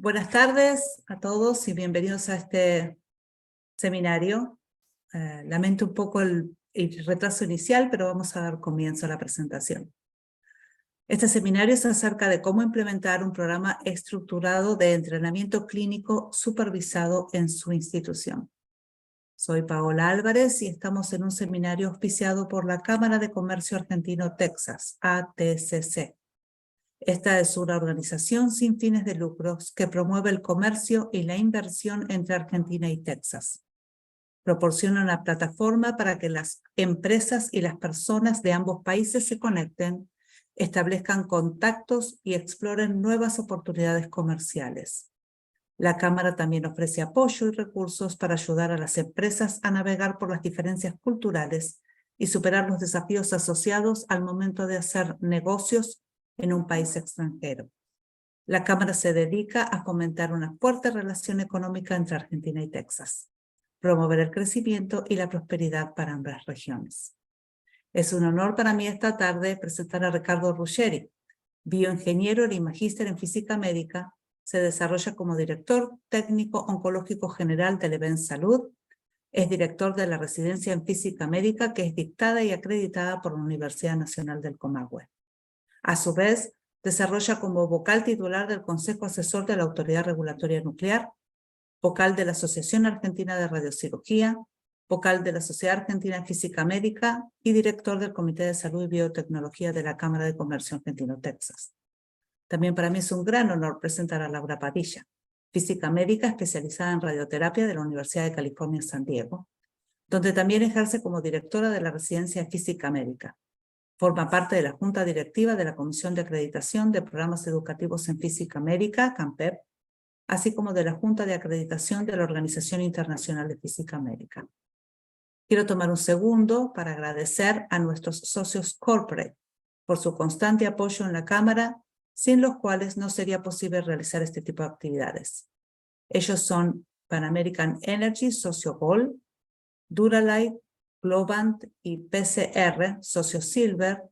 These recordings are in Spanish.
Buenas tardes a todos y bienvenidos a este seminario. Lamento un poco el retraso inicial, pero vamos a dar comienzo a la presentación. Este seminario es acerca de cómo implementar un programa estructurado de entrenamiento clínico supervisado en su institución. Soy Paola Álvarez y estamos en un seminario auspiciado por la Cámara de Comercio Argentino Texas, ATCC. Esta es una organización sin fines de lucros que promueve el comercio y la inversión entre Argentina y Texas. Proporciona una plataforma para que las empresas y las personas de ambos países se conecten, establezcan contactos y exploren nuevas oportunidades comerciales. La Cámara también ofrece apoyo y recursos para ayudar a las empresas a navegar por las diferencias culturales y superar los desafíos asociados al momento de hacer negocios en un país extranjero. La Cámara se dedica a fomentar una fuerte relación económica entre Argentina y Texas, promover el crecimiento y la prosperidad para ambas regiones. Es un honor para mí esta tarde presentar a Ricardo Ruggeri, bioingeniero y magíster en física médica. Se desarrolla como director técnico oncológico general del EBEN Salud. Es director de la residencia en física médica que es dictada y acreditada por la Universidad Nacional del Comahue. A su vez, desarrolla como vocal titular del Consejo Asesor de la Autoridad Regulatoria Nuclear, vocal de la Asociación Argentina de Radiocirugía, vocal de la Sociedad Argentina de Física Médica y director del Comité de Salud y Biotecnología de la Cámara de Comercio Argentino-Texas. También para mí es un gran honor presentar a Laura Padilla, física médica especializada en radioterapia de la Universidad de California, San Diego, donde también ejerce como directora de la Residencia de Física Médica. Forma parte de la Junta Directiva de la Comisión de Acreditación de Programas Educativos en Física Médica, CAMPEP, así como de la Junta de Acreditación de la Organización Internacional de Física Médica. Quiero tomar un segundo para agradecer a nuestros socios corporate por su constante apoyo en la Cámara, sin los cuales no sería posible realizar este tipo de actividades. Ellos son Pan American Energy, socio Gold, Duralite, Globant y PCR, socio Silver,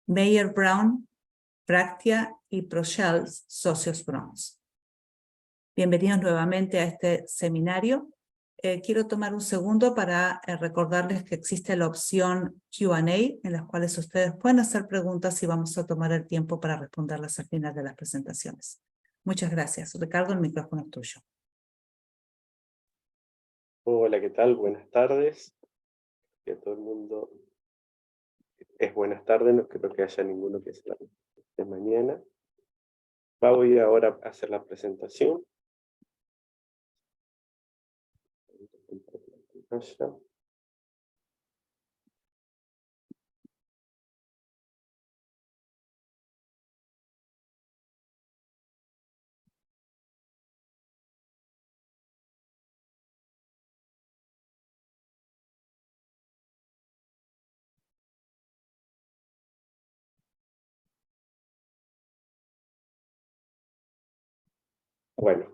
Mayer Brown, Bractia y ProShells, socios Bronze. Bienvenidos nuevamente a este seminario. Quiero tomar un segundo para recordarles que existe la opción Q&A, en las cuales ustedes pueden hacer preguntas y vamos a tomar el tiempo para responderlas al final de las presentaciones. Muchas gracias. Ricardo, el micrófono es tuyo. Hola, ¿qué tal? Buenas tardes. Que a todo el mundo es buenas tardes, no creo que haya ninguno que sea de mañana. Voy ahora a hacer la presentación. Bueno,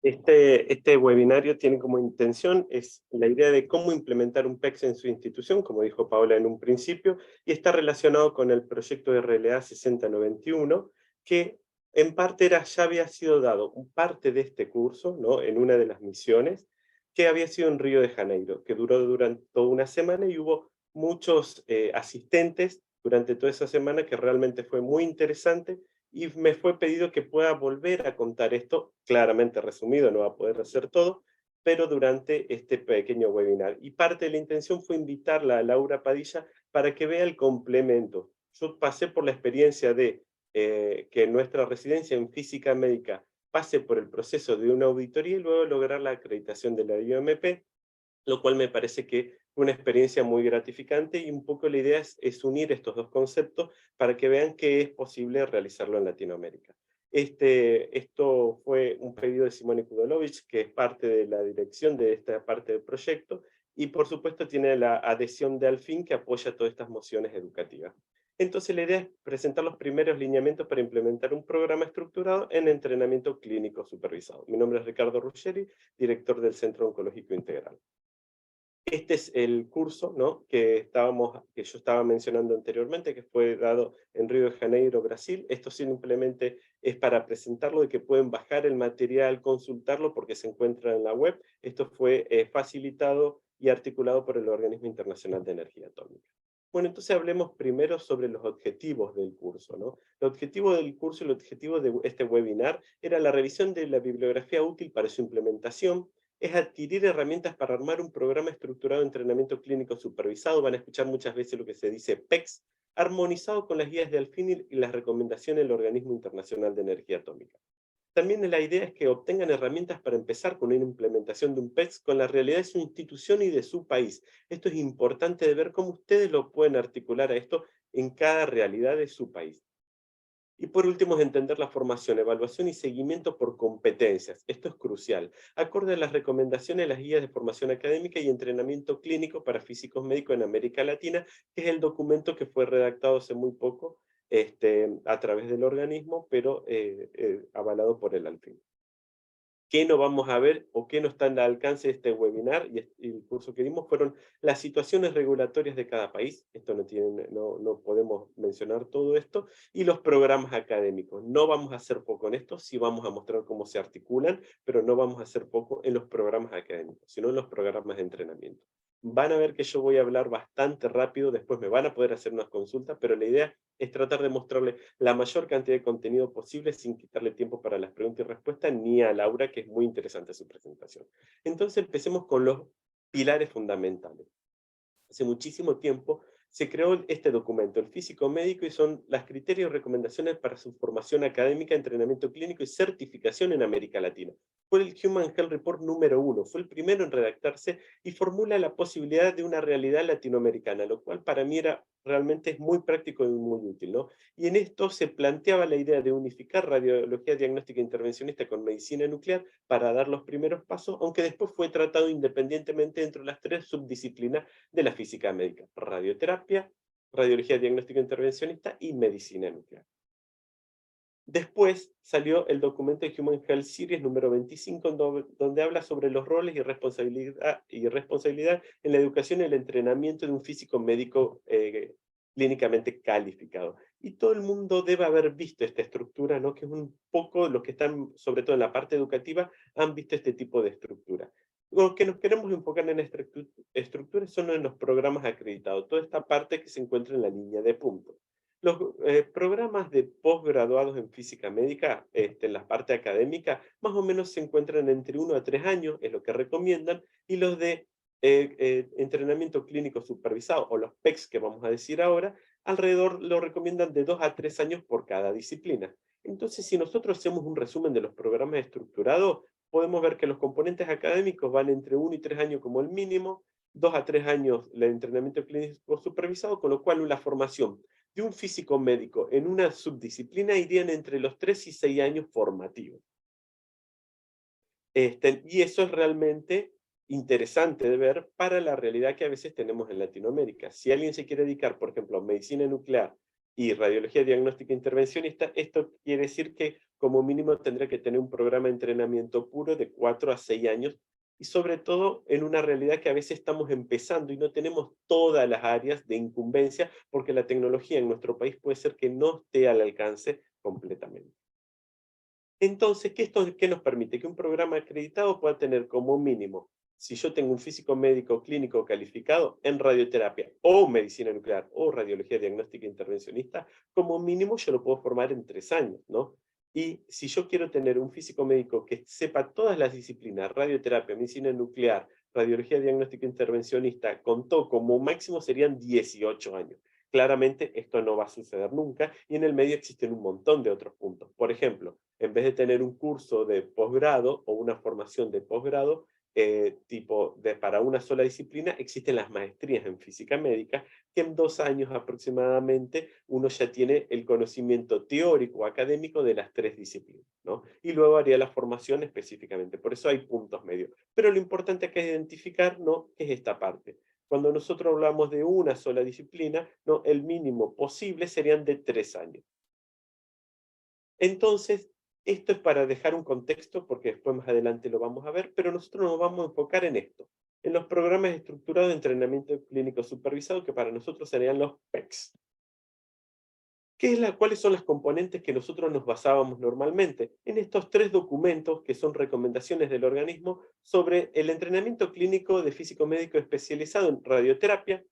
este webinario tiene como intención la idea de cómo implementar un PEX en su institución, como dijo Paola en un principio, y está relacionado con el proyecto de RLA 6091, que en parte ya había sido dado parte de este curso, ¿no?, en una de las misiones, que había sido en Río de Janeiro, que duró durante toda una semana y hubo muchos asistentes durante toda esa semana, que realmente fue muy interesante. Y me fue pedido que pueda volver a contar esto, claramente resumido, no va a poder hacer todo, pero durante este pequeño webinar. Y parte de la intención fue invitarla a Laura Padilla para que vea el complemento. Yo pasé por la experiencia de que nuestra residencia en física médica pase por el proceso de una auditoría y luego lograr la acreditación de la IOMP, lo cual me parece que fue una experiencia muy gratificante, y un poco la idea es unir estos dos conceptos para que vean que es posible realizarlo en Latinoamérica. Esto fue un pedido de Simone Kudolovich, que es parte de la dirección de esta parte del proyecto, y por supuesto tiene la adhesión de Alfin, que apoya todas estas mociones educativas. Entonces la idea es presentar los primeros lineamientos para implementar un programa estructurado en entrenamiento clínico supervisado. Mi nombre es Ricardo Ruggeri, director del Centro Oncológico Integral. Este es el curso, ¿no?, que yo estaba mencionando anteriormente, que fue dado en Río de Janeiro, Brasil. Esto simplemente es para presentarlo, de que pueden bajar el material, consultarlo, porque se encuentra en la web. Esto fue facilitado y articulado por el Organismo Internacional de Energía Atómica. Bueno, entonces hablemos primero sobre los objetivos del curso, ¿no? El objetivo del curso y el objetivo de este webinar era la revisión de la bibliografía útil para su implementación, es adquirir herramientas para armar un programa estructurado de entrenamiento clínico supervisado. Van a escuchar muchas veces lo que se dice PECS, armonizado con las guías de Alfinil y las recomendaciones del Organismo Internacional de Energía Atómica. También la idea es que obtengan herramientas para empezar con una implementación de un PECS con la realidad de su institución y de su país. Esto es importante de ver cómo ustedes lo pueden articular a esto en cada realidad de su país. Y por último es entender la formación, evaluación y seguimiento por competencias. Esto es crucial. Acorde a las recomendaciones de las guías de formación académica y entrenamiento clínico para físicos médicos en América Latina, que es el documento que fue redactado hace muy poco a través del organismo, pero avalado por el ALFIN. ¿Qué no vamos a ver o qué no está al alcance de este webinar y el curso que dimos? Fueron las situaciones regulatorias de cada país. Esto no podemos mencionar todo esto. Y los programas académicos. No vamos a hacer poco en esto, sí vamos a mostrar cómo se articulan, pero no vamos a hacer poco en los programas académicos, sino en los programas de entrenamiento. Van a ver que yo voy a hablar bastante rápido, después me van a poder hacer unas consultas, pero la idea es tratar de mostrarle la mayor cantidad de contenido posible sin quitarle tiempo para las preguntas y respuestas, ni a Laura, que es muy interesante su presentación. Entonces empecemos con los pilares fundamentales. Hace muchísimo tiempo se creó este documento, el Físico Médico, y son los criterios y recomendaciones para su formación académica, entrenamiento clínico y certificación en América Latina. Fue el Human Health Report número 1, fue el primero en redactarse y formula la posibilidad de una realidad latinoamericana, lo cual para mí realmente es muy práctico y muy útil, ¿no? Y en esto se planteaba la idea de unificar radiología diagnóstica intervencionista con medicina nuclear para dar los primeros pasos, aunque después fue tratado independientemente entre las tres subdisciplinas de la física médica: radioterapia, radiología diagnóstica intervencionista y medicina nuclear. Después salió el documento de Human Health Series número 25, donde habla sobre los roles y responsabilidad en la educación y el entrenamiento de un físico médico clínicamente calificado. Y todo el mundo debe haber visto esta estructura, ¿no?, que es un poco los que están, sobre todo en la parte educativa, han visto este tipo de estructura. Los que nos queremos enfocar en esta estructura son en los programas acreditados, toda esta parte que se encuentra en la línea de puntos. Los programas de posgraduados en física médica, en la parte académica, más o menos se encuentran entre 1 a 3 años, es lo que recomiendan, y los de entrenamiento clínico supervisado, o los PECS que vamos a decir ahora, alrededor lo recomiendan de 2 a 3 años por cada disciplina. Entonces, si nosotros hacemos un resumen de los programas estructurados, podemos ver que los componentes académicos van entre 1 y 3 años como el mínimo, 2 a 3 años el entrenamiento clínico supervisado, con lo cual la formación de un físico médico en una subdisciplina irían entre los 3 y 6 años formativos. Y eso es realmente interesante de ver para la realidad que a veces tenemos en Latinoamérica. Si alguien se quiere dedicar, por ejemplo, a medicina nuclear y radiología diagnóstica intervencionista, esto quiere decir que como mínimo tendrá que tener un programa de entrenamiento puro de 4 a 6 años, y sobre todo en una realidad que a veces estamos empezando y no tenemos todas las áreas de incumbencia, porque la tecnología en nuestro país puede ser que no esté al alcance completamente. Entonces, ¿qué nos permite? Que un programa acreditado pueda tener como mínimo, si yo tengo un físico médico clínico calificado en radioterapia o medicina nuclear o radiología diagnóstica intervencionista, como mínimo yo lo puedo formar en 3 años, ¿no? Y si yo quiero tener un físico médico que sepa todas las disciplinas, radioterapia, medicina nuclear, radiología diagnóstica intervencionista, contó como máximo serían 18 años. Claramente esto no va a suceder nunca, y en el medio existen un montón de otros puntos. Por ejemplo, en vez de tener un curso de posgrado o una formación de posgrado para una sola disciplina, existen las maestrías en física médica, que en 2 años aproximadamente uno ya tiene el conocimiento teórico o académico de las 3 disciplinas, ¿no? Y luego haría la formación específicamente. Por eso hay puntos medios. Pero lo importante que es identificar, ¿no?, es esta parte. Cuando nosotros hablamos de una sola disciplina, ¿no?, el mínimo posible serían de 3 años. Entonces, esto es para dejar un contexto, porque después más adelante lo vamos a ver, pero nosotros nos vamos a enfocar en esto, en los programas estructurados de entrenamiento clínico supervisado, que para nosotros serían los PECs. ¿Cuáles son las componentes que nosotros nos basábamos normalmente? En estos 3 documentos, que son recomendaciones del organismo, sobre el entrenamiento clínico de físico médico especializado en radioterapia,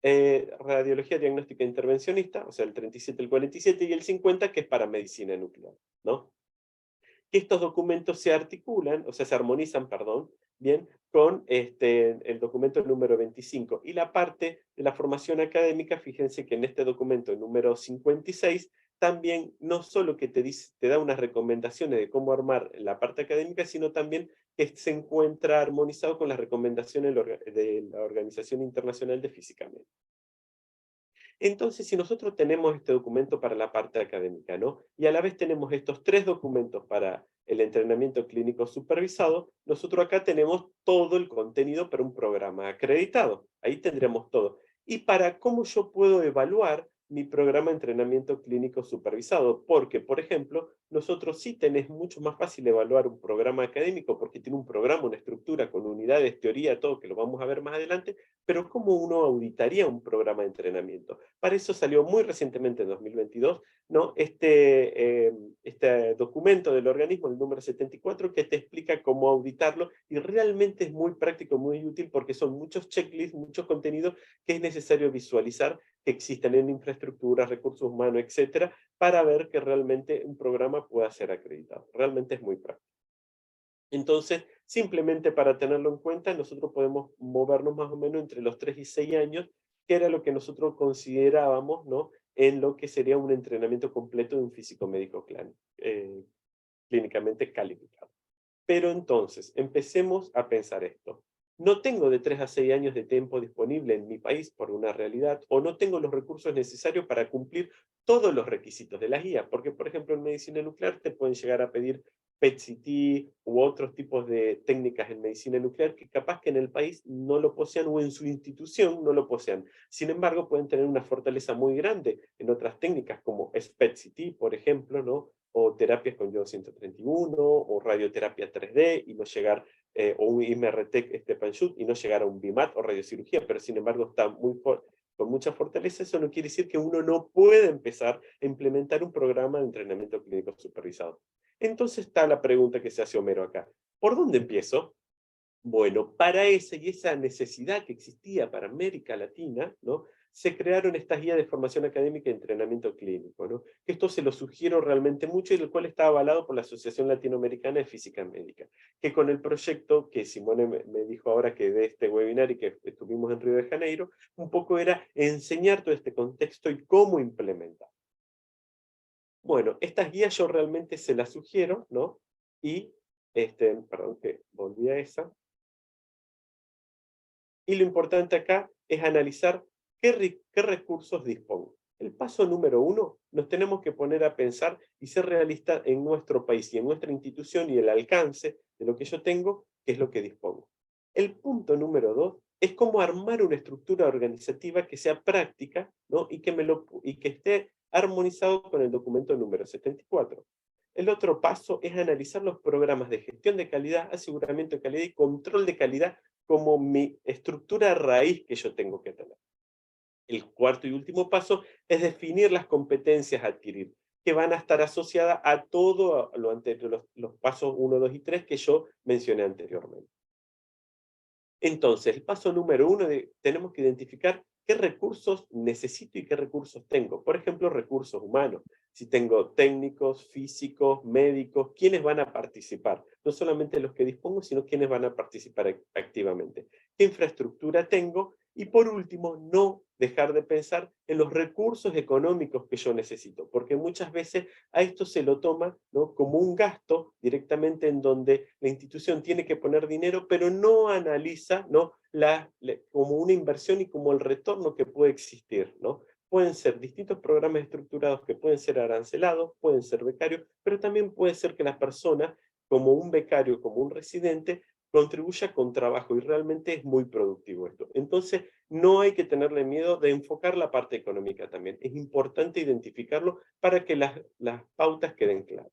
radiología diagnóstica intervencionista, o sea, el 37, el 47 y el 50, que es para medicina nuclear, ¿no? Estos documentos se articulan, o sea, se armonizan, perdón, bien, con el documento número 25. Y la parte de la formación académica, fíjense que en este documento número 56, también no solo que te da unas recomendaciones de cómo armar la parte académica, sino también que se encuentra armonizado con las recomendaciones de la Organización Internacional de Física Médica. Entonces, si nosotros tenemos este documento para la parte académica, ¿no? Y a la vez tenemos estos 3 documentos para el entrenamiento clínico supervisado, nosotros acá tenemos todo el contenido para un programa acreditado. Ahí tendremos todo. Y para cómo yo puedo evaluar mi programa de entrenamiento clínico supervisado, porque, por ejemplo, nosotros sí tenés mucho más fácil evaluar un programa académico, porque tiene un programa, una estructura con unidades, teoría, todo, que lo vamos a ver más adelante, pero ¿cómo uno auditaría un programa de entrenamiento? Para eso salió muy recientemente, en 2022, ¿no? Este documento del organismo, el número 74, que te explica cómo auditarlo, y realmente es muy práctico, muy útil, porque son muchos checklists, muchos contenidos que es necesario visualizar, que existen en infraestructura, recursos humanos, etcétera, para ver que realmente un programa pueda ser acreditado. Realmente es muy práctico. Entonces, simplemente para tenerlo en cuenta, nosotros podemos movernos más o menos entre los 3 y 6 años, que era lo que nosotros considerábamos, ¿no?, en lo que sería un entrenamiento completo de un físico médico clínicamente calificado. Pero entonces, empecemos a pensar esto. No tengo de 3 a 6 años de tiempo disponible en mi país por una realidad, o no tengo los recursos necesarios para cumplir todos los requisitos de la guía, porque por ejemplo en medicina nuclear te pueden llegar a pedir PET-CT u otros tipos de técnicas en medicina nuclear que capaz que en el país no lo posean o en su institución no lo posean. Sin embargo, pueden tener una fortaleza muy grande en otras técnicas como es PET-CT, por ejemplo, ¿no?, o terapias con yodo 131, o radioterapia 3D, y no llegar, o un MRT Panchut, y no llegar a un BIMAT o radiocirugía, pero sin embargo está con mucha fortaleza. Eso no quiere decir que uno no pueda empezar a implementar un programa de entrenamiento clínico supervisado. Entonces está la pregunta que se hace Homero acá. ¿Por dónde empiezo? Bueno, para esa necesidad que existía para América Latina, ¿no?, se crearon estas guías de formación académica y entrenamiento clínico, ¿no?, que esto se lo sugiero realmente mucho, y el cual está avalado por la Asociación Latinoamericana de Física Médica, que con el proyecto que Simone me dijo ahora que de este webinar y que estuvimos en Río de Janeiro, un poco era enseñar todo este contexto y cómo implementar. Bueno, estas guías yo realmente se las sugiero, ¿no? Y, perdón que volví a esa. Y lo importante acá es analizar qué recursos dispongo. El paso número 1, nos tenemos que poner a pensar y ser realistas en nuestro país y en nuestra institución y el alcance de lo que yo tengo, qué es lo que dispongo. El punto número 2 es cómo armar una estructura organizativa que sea práctica, ¿no?, y que esté armonizado con el documento número 74. El otro paso es analizar los programas de gestión de calidad, aseguramiento de calidad y control de calidad como mi estructura raíz que yo tengo que tener. El cuarto y último paso es definir las competencias a adquirir, que van a estar asociadas a todo lo anterior, los pasos 1, 2 y 3 que yo mencioné anteriormente. Entonces, el paso número 1, tenemos que identificar qué recursos necesito y qué recursos tengo. Por ejemplo, recursos humanos. Si tengo técnicos, físicos, médicos, ¿quiénes van a participar? No solamente los que dispongo, sino quiénes van a participar activamente. ¿Qué infraestructura tengo? Y por último, no dejar de pensar en los recursos económicos que yo necesito, porque muchas veces a esto se lo toma, ¿no?, como un gasto directamente, en donde la institución tiene que poner dinero, pero no analiza, ¿no?, como una inversión y como el retorno que puede existir, ¿no? Pueden ser distintos programas estructurados que pueden ser arancelados, pueden ser becarios, pero también puede ser que la persona, como un becario, como un residente, contribuya con trabajo, y realmente es muy productivo esto. Entonces, no hay que tenerle miedo de enfocar la parte económica también. Es importante identificarlo para que las pautas queden claras.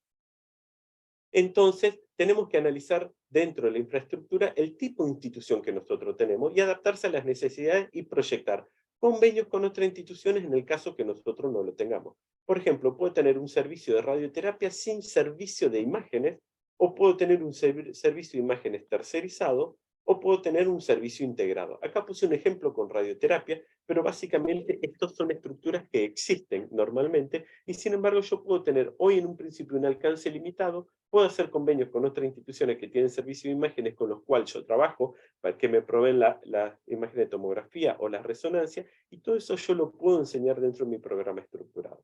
Entonces, tenemos que analizar dentro de la infraestructura el tipo de institución que nosotros tenemos y adaptarse a las necesidades y proyectar convenios con otras instituciones en el caso que nosotros no lo tengamos. Por ejemplo, puedo tener un servicio de radioterapia sin servicio de imágenes, o puedo tener un servicio de imágenes tercerizado, o puedo tener un servicio integrado. Acá puse un ejemplo con radioterapia, pero básicamente estas son estructuras que existen normalmente, y sin embargo yo puedo tener hoy en un principio un alcance limitado, puedo hacer convenios con otras instituciones que tienen servicio de imágenes con los cuales yo trabajo, para que me proveen la imagen de tomografía o la resonancia, y todo eso yo lo puedo enseñar dentro de mi programa estructurado.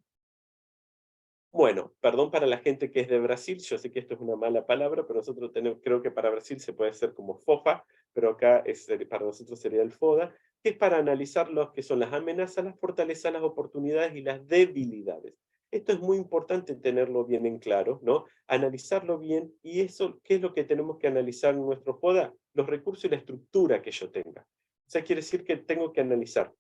Bueno, perdón para la gente que es de Brasil, yo sé que esto es una mala palabra, pero nosotros tenemos, creo que para Brasil se puede hacer como FOFA, pero acá para nosotros sería el FODA, que es para analizar lo que son las amenazas, las fortalezas, las oportunidades y las debilidades. Esto es muy importante tenerlo bien en claro, ¿no? Analizarlo bien, y eso, ¿qué es lo que tenemos que analizar en nuestro FODA? Los recursos y la estructura que yo tenga. O sea, quiere decir que tengo que analizar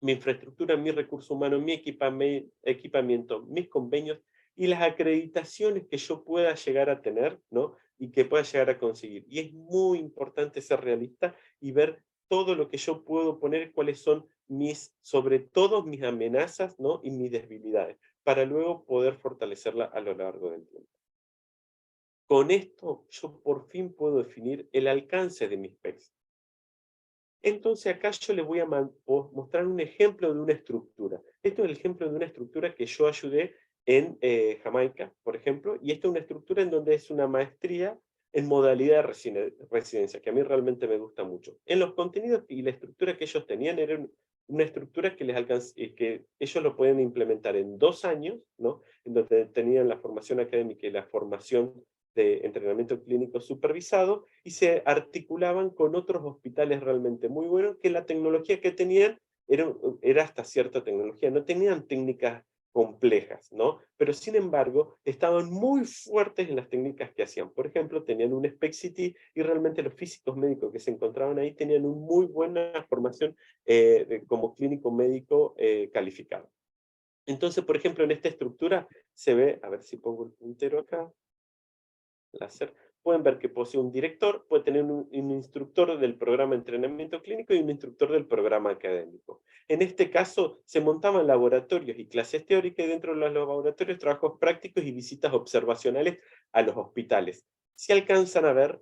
mi infraestructura, mi recurso humano, mi equipamiento, mis convenios y las acreditaciones que yo pueda llegar a tener, ¿no? Y que pueda llegar a conseguir. Y es muy importante ser realista y ver todo lo que yo puedo poner, cuáles son sobre todo mis amenazas, ¿no? Y mis debilidades, para luego poder fortalecerla a lo largo del tiempo. Con esto, yo por fin puedo definir el alcance de mis PECs. Entonces acá yo les voy a mostrar un ejemplo de una estructura. Esto es el ejemplo de una estructura que yo ayudé en Jamaica, por ejemplo, y esta es una estructura en donde es una maestría en modalidad de residencia, que a mí realmente me gusta mucho. En los contenidos y la estructura que ellos tenían era una estructura que que ellos lo pueden implementar en 2 años, ¿no? En donde tenían la formación académica y la formación de entrenamiento clínico supervisado, y se articulaban con otros hospitales realmente muy buenos, que la tecnología que tenían era hasta cierta tecnología, no tenían técnicas complejas, ¿no? Pero sin embargo, estaban muy fuertes en las técnicas que hacían. Por ejemplo, tenían un SPECT/CT y realmente los físicos médicos que se encontraban ahí tenían una muy buena formación como clínico médico calificado. Entonces, por ejemplo, en esta estructura se ve, a ver si pongo el puntero acá, láser, pueden ver que posee un director, puede tener un instructor del programa de entrenamiento clínico y un instructor del programa académico. En este caso, se montaban laboratorios y clases teóricas, y dentro de los laboratorios trabajos prácticos y visitas observacionales a los hospitales. Si alcanzan a ver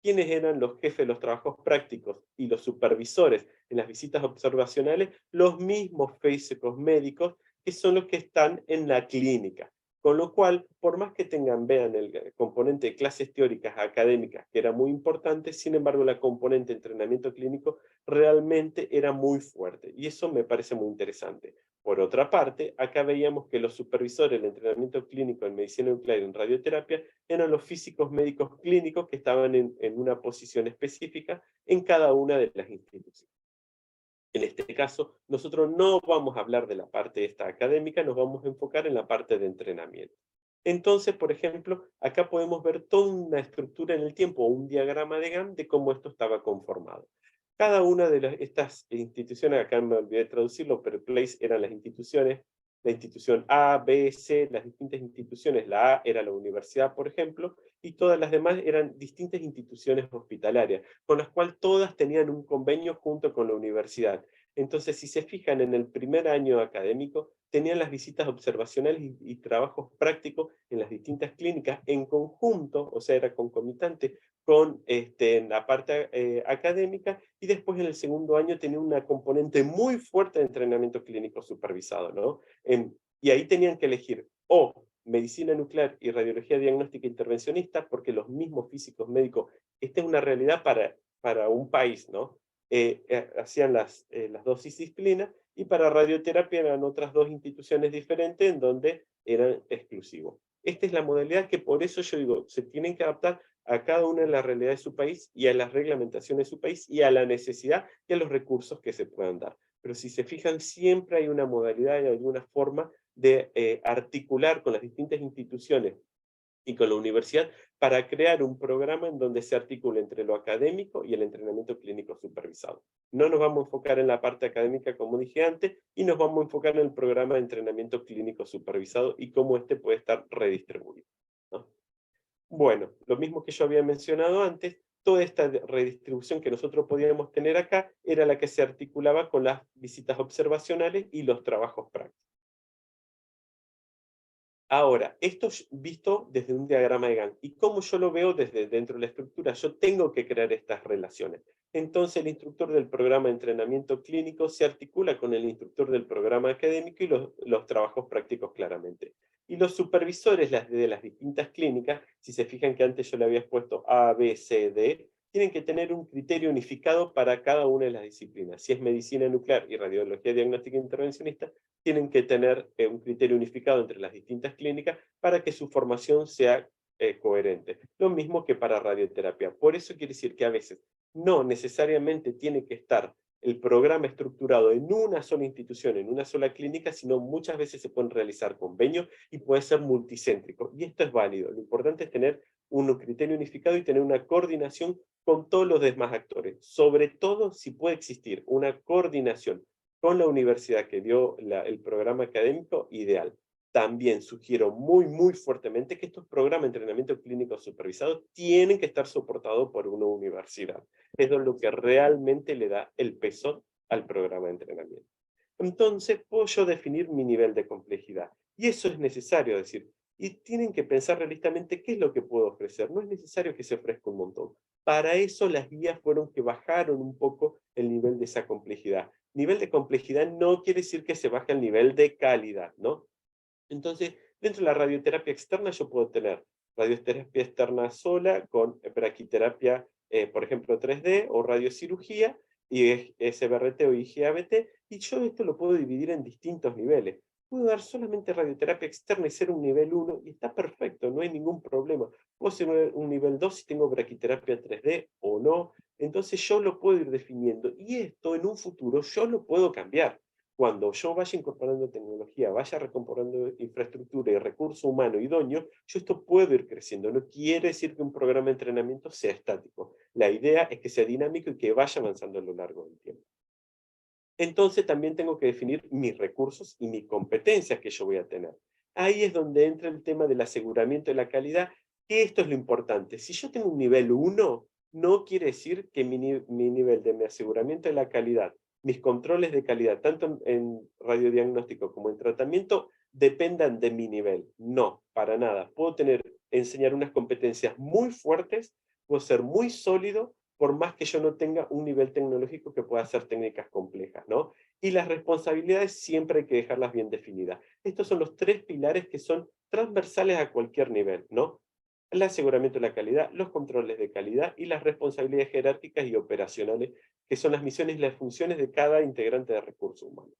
quiénes eran los jefes de los trabajos prácticos y los supervisores en las visitas observacionales, los mismos físicos médicos que son los que están en la clínica. Con lo cual, por más que vean el componente de clases teóricas académicas, que era muy importante, sin embargo, la componente de entrenamiento clínico realmente era muy fuerte. Y eso me parece muy interesante. Por otra parte, acá veíamos que los supervisores del entrenamiento clínico en medicina nuclear y en radioterapia eran los físicos médicos clínicos que estaban en una posición específica en cada una de las instituciones. En este caso, nosotros no vamos a hablar de la parte esta académica, nos vamos a enfocar en la parte de entrenamiento. Entonces, por ejemplo, acá podemos ver toda una estructura en el tiempo, un diagrama de Gantt de cómo esto estaba conformado. Cada una de estas instituciones, acá me olvidé de traducirlo, pero place eran las instituciones, la institución A, B, C, las distintas instituciones. La A era la universidad, por ejemplo, y todas las demás eran distintas instituciones hospitalarias, con las cuales todas tenían un convenio junto con la universidad. Entonces, si se fijan en el primer año académico, tenían las visitas observacionales y trabajos prácticos en las distintas clínicas en conjunto, o sea, era concomitante con en la parte académica, y después en el segundo año tenía una componente muy fuerte de entrenamiento clínico supervisado, ¿no? Y ahí tenían que elegir o medicina nuclear y radiología diagnóstica intervencionista, porque los mismos físicos médicos, esta es una realidad para un país, ¿no? Hacían las 2 disciplinas, y para radioterapia eran otras 2 instituciones diferentes en donde eran exclusivos. Esta es la modalidad que, por eso yo digo, se tienen que adaptar a cada una de las realidades de su país y a las reglamentaciones de su país y a la necesidad y a los recursos que se puedan dar. Pero si se fijan, siempre hay una modalidad y alguna forma de articular con las distintas instituciones y con la universidad para crear un programa en donde se articule entre lo académico y el entrenamiento clínico supervisado. No nos vamos a enfocar en la parte académica, como dije antes, y nos vamos a enfocar en el programa de entrenamiento clínico supervisado y cómo este puede estar redistribuido, ¿no? Bueno, lo mismo que yo había mencionado antes, toda esta redistribución que nosotros podíamos tener acá era la que se articulaba con las visitas observacionales y los trabajos prácticos. Ahora, esto es visto desde un diagrama de Gantt. ¿Y cómo yo lo veo desde dentro de la estructura? Yo tengo que crear estas relaciones. Entonces, el instructor del programa de entrenamiento clínico se articula con el instructor del programa académico y los trabajos prácticos claramente. Y los supervisores de las distintas clínicas, si se fijan que antes yo le había puesto A, B, C, D, tienen que tener un criterio unificado para cada una de las disciplinas. Si es medicina nuclear y radiología diagnóstica intervencionista, tienen que tener un criterio unificado entre las distintas clínicas para que su formación sea coherente. Lo mismo que para radioterapia. Por eso quiere decir que a veces no necesariamente tiene que estar el programa estructurado en una sola institución, en una sola clínica, sino muchas veces se pueden realizar convenios y puede ser multicéntrico. Y esto es válido. Lo importante es tener un criterio unificado y tener una coordinación con todos los demás actores. Sobre todo si puede existir una coordinación con la universidad que dio el programa académico, ideal. También sugiero muy fuertemente que estos programas de entrenamiento clínico supervisados tienen que estar soportados por una universidad. Eso es lo que realmente le da el peso al programa de entrenamiento. Entonces, puedo yo definir mi nivel de complejidad. Y eso es necesario decir. Y tienen que pensar realistamente qué es lo que puedo ofrecer. No es necesario que se ofrezca un montón. Para eso las guías fueron que bajaron un poco el nivel de esa complejidad. Nivel de complejidad no quiere decir que se baje el nivel de calidad, ¿no? Entonces, dentro de la radioterapia externa yo puedo tener radioterapia externa sola con braquiterapia, por ejemplo, 3D o radiocirugía, y SBRT o IGABT, y yo esto lo puedo dividir en distintos niveles. Puedo dar solamente radioterapia externa y ser un nivel 1, y está perfecto, no hay ningún problema. Puedo ser un nivel 2 si tengo braquiterapia 3D o no. Entonces yo lo puedo ir definiendo, y esto en un futuro yo lo puedo cambiar. Cuando yo vaya incorporando tecnología, vaya recomporando infraestructura y recurso humano idóneo, yo esto puedo ir creciendo. No quiere decir que un programa de entrenamiento sea estático. La idea es que sea dinámico y que vaya avanzando a lo largo del tiempo. Entonces también tengo que definir mis recursos y mis competencias que yo voy a tener. Ahí es donde entra el tema del aseguramiento de la calidad, que esto es lo importante. Si yo tengo un nivel 1, no quiere decir que mi nivel de mi aseguramiento de la calidad, mis controles de calidad, tanto en radiodiagnóstico como en tratamiento, dependan de mi nivel. No, para nada. Puedo enseñar unas competencias muy fuertes, puedo ser muy sólido, por más que yo no tenga un nivel tecnológico que pueda hacer técnicas complejas, ¿no? Y las responsabilidades siempre hay que dejarlas bien definidas. Estos son los 3 pilares que son transversales a cualquier nivel, ¿no? El aseguramiento de la calidad, los controles de calidad y las responsabilidades jerárquicas y operacionales, que son las misiones y las funciones de cada integrante de recursos humanos.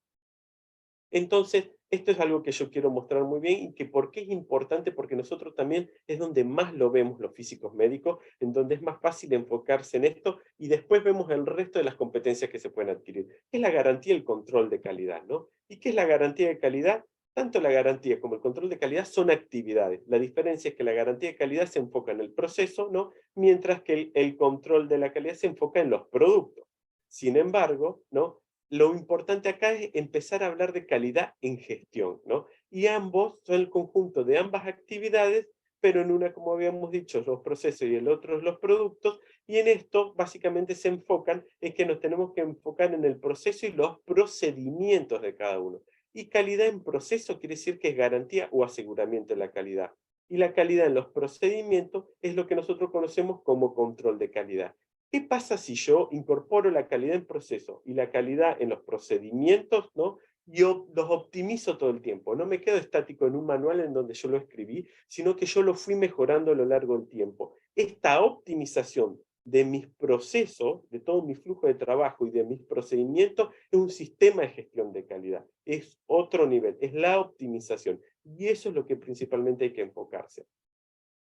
Entonces, esto es algo que yo quiero mostrar muy bien y que por qué es importante, porque nosotros también es donde más lo vemos los físicos médicos, en donde es más fácil enfocarse en esto y después vemos el resto de las competencias que se pueden adquirir. ¿Qué es la garantía y el control de calidad, no? ¿Y qué es la garantía de calidad? Tanto la garantía como el control de calidad son actividades. La diferencia es que la garantía de calidad se enfoca en el proceso, ¿no? Mientras que el control de la calidad se enfoca en los productos. Sin embargo, ¿no? Lo importante acá es empezar a hablar de calidad en gestión, ¿no? Y ambos son el conjunto de ambas actividades, pero en una, como habíamos dicho, los procesos y el otro los productos, y en esto básicamente se enfocan en que nos tenemos que enfocar en el proceso y los procedimientos de cada uno. Y calidad en proceso quiere decir que es garantía o aseguramiento de la calidad. Y la calidad en los procedimientos es lo que nosotros conocemos como control de calidad. ¿Qué pasa si yo incorporo la calidad en proceso y la calidad en los procedimientos, ¿no? Yo los optimizo todo el tiempo. No me quedo estático en un manual en donde yo lo escribí, sino que yo lo fui mejorando a lo largo del tiempo. Esta optimización de mis procesos, de todo mi flujo de trabajo y de mis procedimientos, es un sistema de gestión de calidad. Es otro nivel, es la optimización. Y eso es lo que principalmente hay que enfocarse.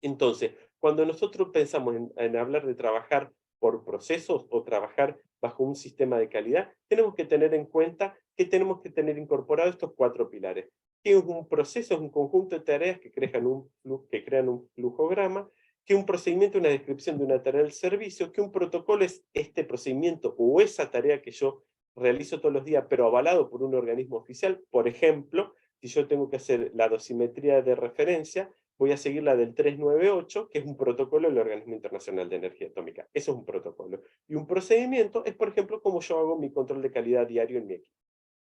Entonces, cuando nosotros pensamos en hablar de trabajar por procesos o trabajar bajo un sistema de calidad, tenemos que tener en cuenta que tenemos que tener incorporados estos 4 pilares. Que es un proceso, es un conjunto de tareas que crean un flujograma, que un procedimiento es una descripción de una tarea del servicio, que un protocolo es este procedimiento o esa tarea que yo realizo todos los días, pero avalado por un organismo oficial. Por ejemplo, si yo tengo que hacer la dosimetría de referencia, voy a seguir la del 398, que es un protocolo del Organismo Internacional de Energía Atómica. Eso es un protocolo. Y un procedimiento es, por ejemplo, cómo yo hago mi control de calidad diario en mi equipo.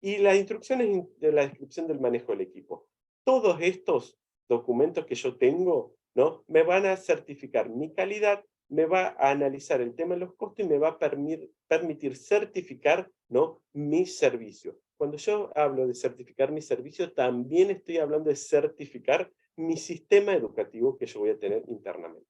Y las instrucciones de la descripción del manejo del equipo. Todos estos documentos que yo tengo, ¿no?, me van a certificar mi calidad, me va a analizar el tema de los costos y me va a permitir certificar, ¿no?, mi servicio. Cuando yo hablo de certificar mi servicio, también estoy hablando de certificar mi sistema educativo que yo voy a tener internamente.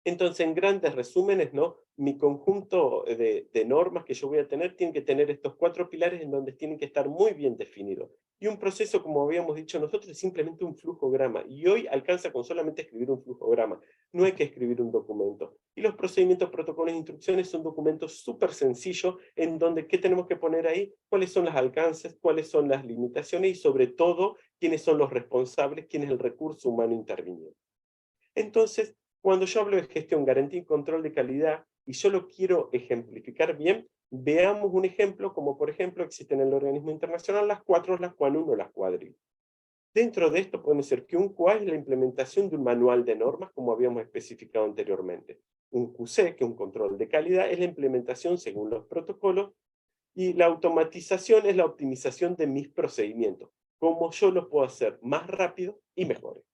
Entonces, en grandes resúmenes, ¿no?, mi conjunto de normas que yo voy a tener tiene que tener estos 4 pilares en donde tienen que estar muy bien definidos. Y un proceso, como habíamos dicho nosotros, es simplemente un flujograma. Y hoy alcanza con solamente escribir un flujograma. No hay que escribir un documento. Y los procedimientos, protocolos e instrucciones son documentos súper sencillos en donde, ¿qué tenemos que poner ahí? ¿Cuáles son los alcances? ¿Cuáles son las limitaciones? Y sobre todo, ¿quiénes son los responsables? ¿Quién es el recurso humano interviniente? Entonces, cuando yo hablo de gestión, garantía y control de calidad, y yo lo quiero ejemplificar bien, veamos un ejemplo, como por ejemplo existen en el organismo internacional las QUATRO, las QUAN 1, las QUADRIL. Dentro de esto podemos decir que un QA es la implementación de un manual de normas, como habíamos especificado anteriormente. Un QC, que es un control de calidad, es la implementación según los protocolos, y la automatización es la optimización de mis procedimientos, cómo yo los puedo hacer más rápido y mejores.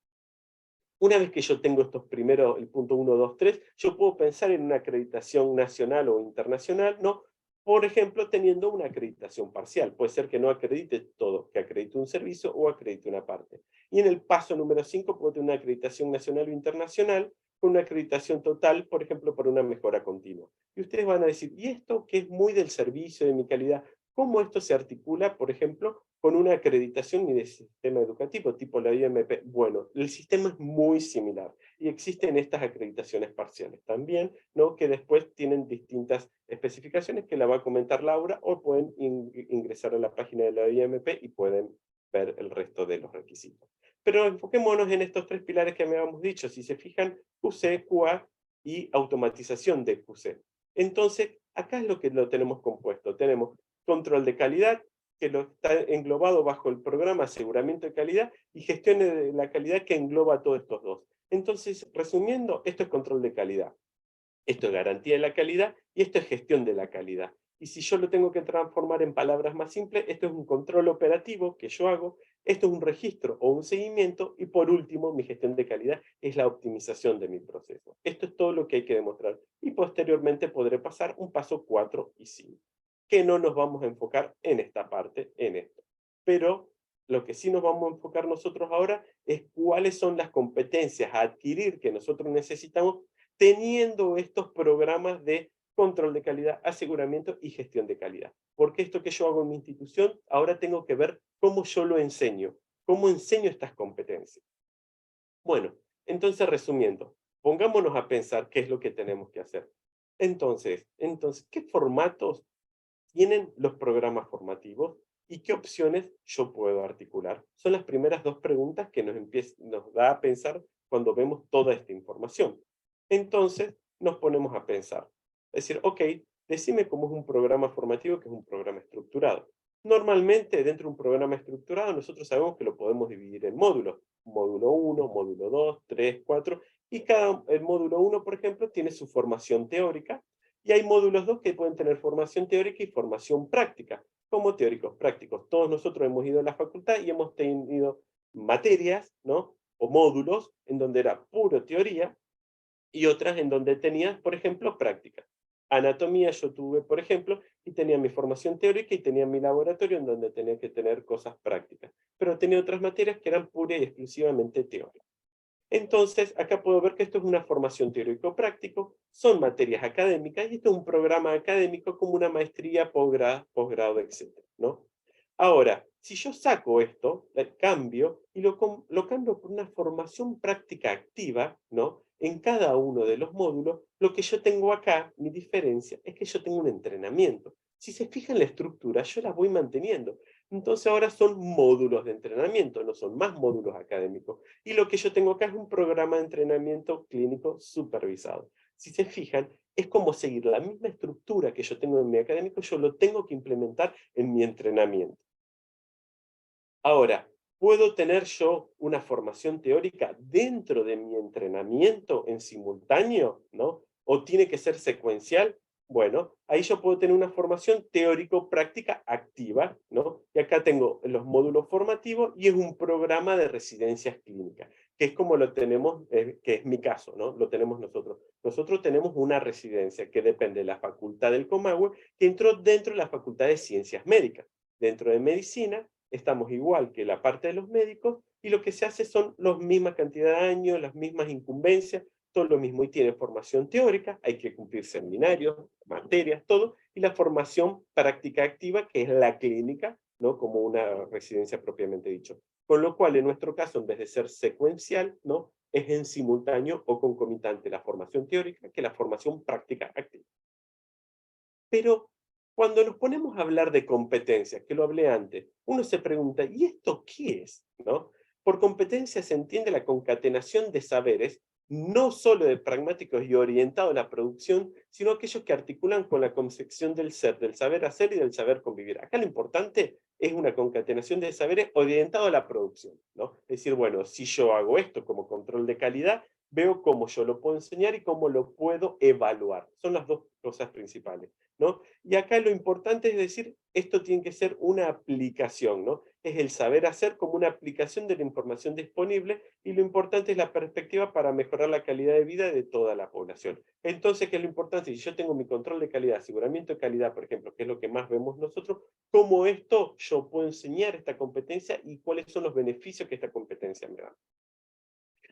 Una vez que yo tengo estos primeros, el punto 1, 2, 3, yo puedo pensar en una acreditación nacional o internacional, ¿no? Por ejemplo, teniendo una acreditación parcial. Puede ser que no acredite todo, que acredite un servicio o acredite una parte. Y en el paso número 5 puedo tener una acreditación nacional o internacional con una acreditación total, por ejemplo, para una mejora continua. Y ustedes van a decir, ¿y esto que es muy del servicio, de mi calidad? ¿Cómo esto se articula, por ejemplo, con una acreditación y de sistema educativo, tipo la IMP? Bueno, el sistema es muy similar y existen estas acreditaciones parciales también, ¿no?, que después tienen distintas especificaciones que la va a comentar Laura, o pueden ingresar a la página de la IMP y pueden ver el resto de los requisitos. Pero enfoquémonos en estos 3 pilares que me habíamos dicho. Si se fijan, QC, QA y automatización de QC. Entonces, acá es lo que lo tenemos compuesto. Tenemos control de calidad, que lo está englobado bajo el programa aseguramiento de calidad, y gestión de la calidad, que engloba todos estos dos. Entonces, resumiendo, esto es control de calidad, esto es garantía de la calidad y esto es gestión de la calidad. Y si yo lo tengo que transformar en palabras más simples, esto es un control operativo que yo hago, esto es un registro o un seguimiento, y por último, mi gestión de calidad es la optimización de mi proceso. Esto es todo lo que hay que demostrar. Y posteriormente podré pasar un paso 4 y 5. Que no nos vamos a enfocar en esta parte, en esto. Pero lo que sí nos vamos a enfocar nosotros ahora es cuáles son las competencias a adquirir que nosotros necesitamos teniendo estos programas de control de calidad, aseguramiento y gestión de calidad. Porque esto que yo hago en mi institución, ahora tengo que ver cómo yo lo enseño, cómo enseño estas competencias. Bueno, entonces resumiendo, pongámonos a pensar qué es lo que tenemos que hacer. Entonces, ¿qué formatos tienen los programas formativos y qué opciones yo puedo articular? Son las primeras 2 preguntas que nos da a pensar cuando vemos toda esta información. Entonces, nos ponemos a pensar. Es decir, ok, decime cómo es un programa formativo, que es un programa estructurado. Normalmente, dentro de un programa estructurado, nosotros sabemos que lo podemos dividir en módulos. Módulo 1, módulo 2, 3, 4, y el módulo 1, por ejemplo, tiene su formación teórica, y hay módulos 2 que pueden tener formación teórica y formación práctica, como teóricos prácticos. Todos nosotros hemos ido a la facultad y hemos tenido materias, ¿no?, o módulos en donde era puro teoría, y otras en donde tenías, por ejemplo, práctica. Anatomía yo tuve, por ejemplo, y tenía mi formación teórica y tenía mi laboratorio en donde tenía que tener cosas prácticas. Pero tenía otras materias que eran pura y exclusivamente teóricas. Entonces, acá puedo ver que esto es una formación teórico-práctico, son materias académicas, y esto es un programa académico como una maestría, posgrado, etc., ¿no? Ahora, si yo saco esto, cambio, y lo cambio por una formación práctica activa, ¿no?, en cada uno de los módulos, lo que yo tengo acá, mi diferencia, es que yo tengo un entrenamiento. Si se fijan la estructura, yo la voy manteniendo. Entonces ahora son módulos de entrenamiento, no son más módulos académicos. Y lo que yo tengo acá es un programa de entrenamiento clínico supervisado. Si se fijan, es como seguir la misma estructura que yo tengo en mi académico, yo lo tengo que implementar en mi entrenamiento. Ahora, ¿Puedo tener yo una formación teórica dentro de mi entrenamiento en simultáneo, ¿no? ¿O tiene que ser secuencial? Bueno, ahí yo puedo tener una formación teórico-práctica activa, ¿no? Y acá tengo los módulos formativos y es un programa de residencias clínicas, que es como lo tenemos, que es mi caso, ¿no? Lo tenemos nosotros. Nosotros tenemos una residencia que depende de la Facultad del Comahue, que entró dentro de la Facultad de Ciencias Médicas. Dentro de Medicina estamos igual que la parte de los médicos y lo que se hace son la misma cantidad de años, las mismas incumbencias, todo lo mismo. Y tiene formación teórica, hay que cumplir seminarios, materias, todo, y la formación práctica activa, que es la clínica, ¿no? Como una residencia propiamente dicho. Con lo cual, en nuestro caso, en vez de ser secuencial, ¿no? Es en simultáneo o concomitante la formación teórica que la formación práctica activa. Pero cuando nos ponemos a hablar de competencias, que lo hablé antes, uno se pregunta, ¿y esto qué es? ¿No? Por competencia se entiende la concatenación de saberes, no solo de pragmáticos y orientados a la producción, sino aquellos que articulan con la concepción del ser, del saber hacer y del saber convivir. Acá lo importante es una concatenación de saberes orientado a la producción, ¿no? Es decir, bueno, si yo hago esto como control de calidad, veo cómo yo lo puedo enseñar y cómo lo puedo evaluar. Son las dos cosas principales, ¿no? Y acá lo importante es decir, esto tiene que ser una aplicación, ¿no? Es el saber hacer como una aplicación de la información disponible y lo importante es la perspectiva para mejorar la calidad de vida de toda la población. Entonces, ¿qué es lo importante? Si yo tengo mi control de calidad, aseguramiento de calidad, por ejemplo, que es lo que más vemos nosotros, ¿cómo esto yo puedo enseñar esta competencia y cuáles son los beneficios que esta competencia me da?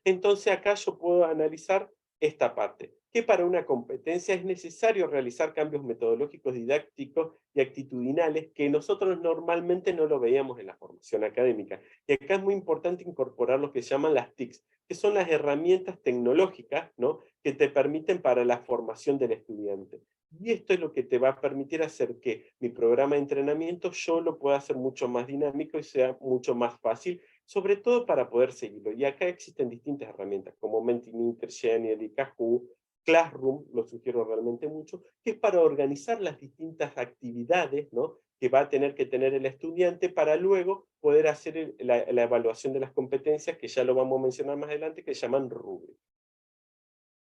Entonces acá yo puedo analizar esta parte, que para una competencia es necesario realizar cambios metodológicos, didácticos y actitudinales que nosotros normalmente no lo veíamos en la formación académica. Y acá es muy importante incorporar lo que se llaman las TICs, que son las herramientas tecnológicas, ¿no? Que te permiten para la formación del estudiante. Y esto es lo que te va a permitir hacer que mi programa de entrenamiento yo lo pueda hacer mucho más dinámico y sea mucho más fácil, sobre todo para poder seguirlo. Y acá existen distintas herramientas, como Mentimeter, Genial y Kahoot, Classroom, lo sugiero realmente mucho, que es para organizar las distintas actividades, ¿no? Que va a tener que tener el estudiante para luego poder hacer la evaluación de las competencias, que ya lo vamos a mencionar más adelante, que se llaman rúbricas.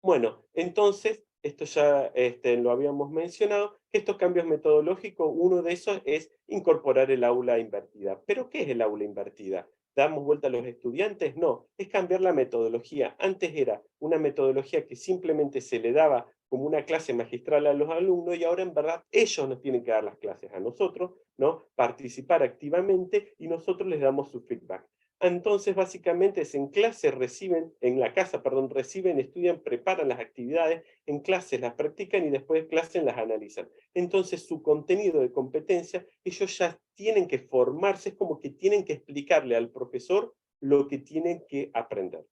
Bueno, entonces, esto ya lo habíamos mencionado, que estos cambios metodológicos, uno de esos es incorporar el aula invertida. ¿Pero qué es el aula invertida? ¿Damos vuelta a los estudiantes? No, es cambiar la metodología. Antes era una metodología que simplemente se le daba como una clase magistral a los alumnos y ahora en verdad ellos nos tienen que dar las clases a nosotros, ¿no? Participar activamente y nosotros les damos su feedback. Entonces, básicamente es en clase reciben, en la casa, perdón, reciben, estudian, preparan las actividades, en clases las practican y después de clase las analizan. Entonces, su contenido de competencia, ellos ya tienen que formarse, es como que tienen que explicarle al profesor lo que tienen que aprender.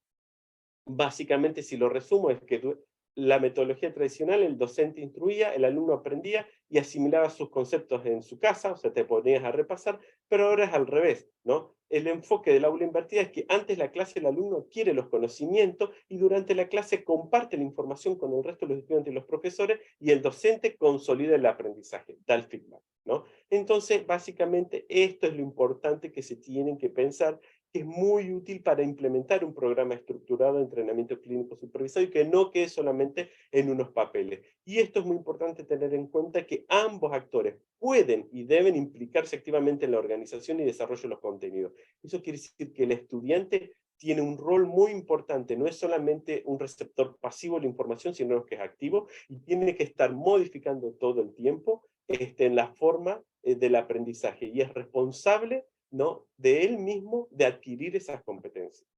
Básicamente, si lo resumo, es que la metodología tradicional, el docente instruía, el alumno aprendía y asimilaba sus conceptos en su casa, o sea, te ponías a repasar, pero ahora es al revés, ¿no? El enfoque del aula invertida es que antes de la clase el alumno adquiere los conocimientos y durante la clase comparte la información con el resto de los estudiantes y los profesores y el docente consolida el aprendizaje, da el feedback, ¿no? Entonces, básicamente, esto es lo importante que se tienen que pensar, que es muy útil para implementar un programa estructurado de entrenamiento clínico supervisado y que no quede solamente en unos papeles. Y esto es muy importante tener en cuenta que ambos actores pueden y deben implicarse activamente en la organización y desarrollo de los contenidos. Eso quiere decir que el estudiante tiene un rol muy importante, no es solamente un receptor pasivo de la información, sino que es activo y tiene que estar modificando todo el tiempo en la forma del aprendizaje y es responsable, ¿no?, de él mismo de adquirir esas competencias.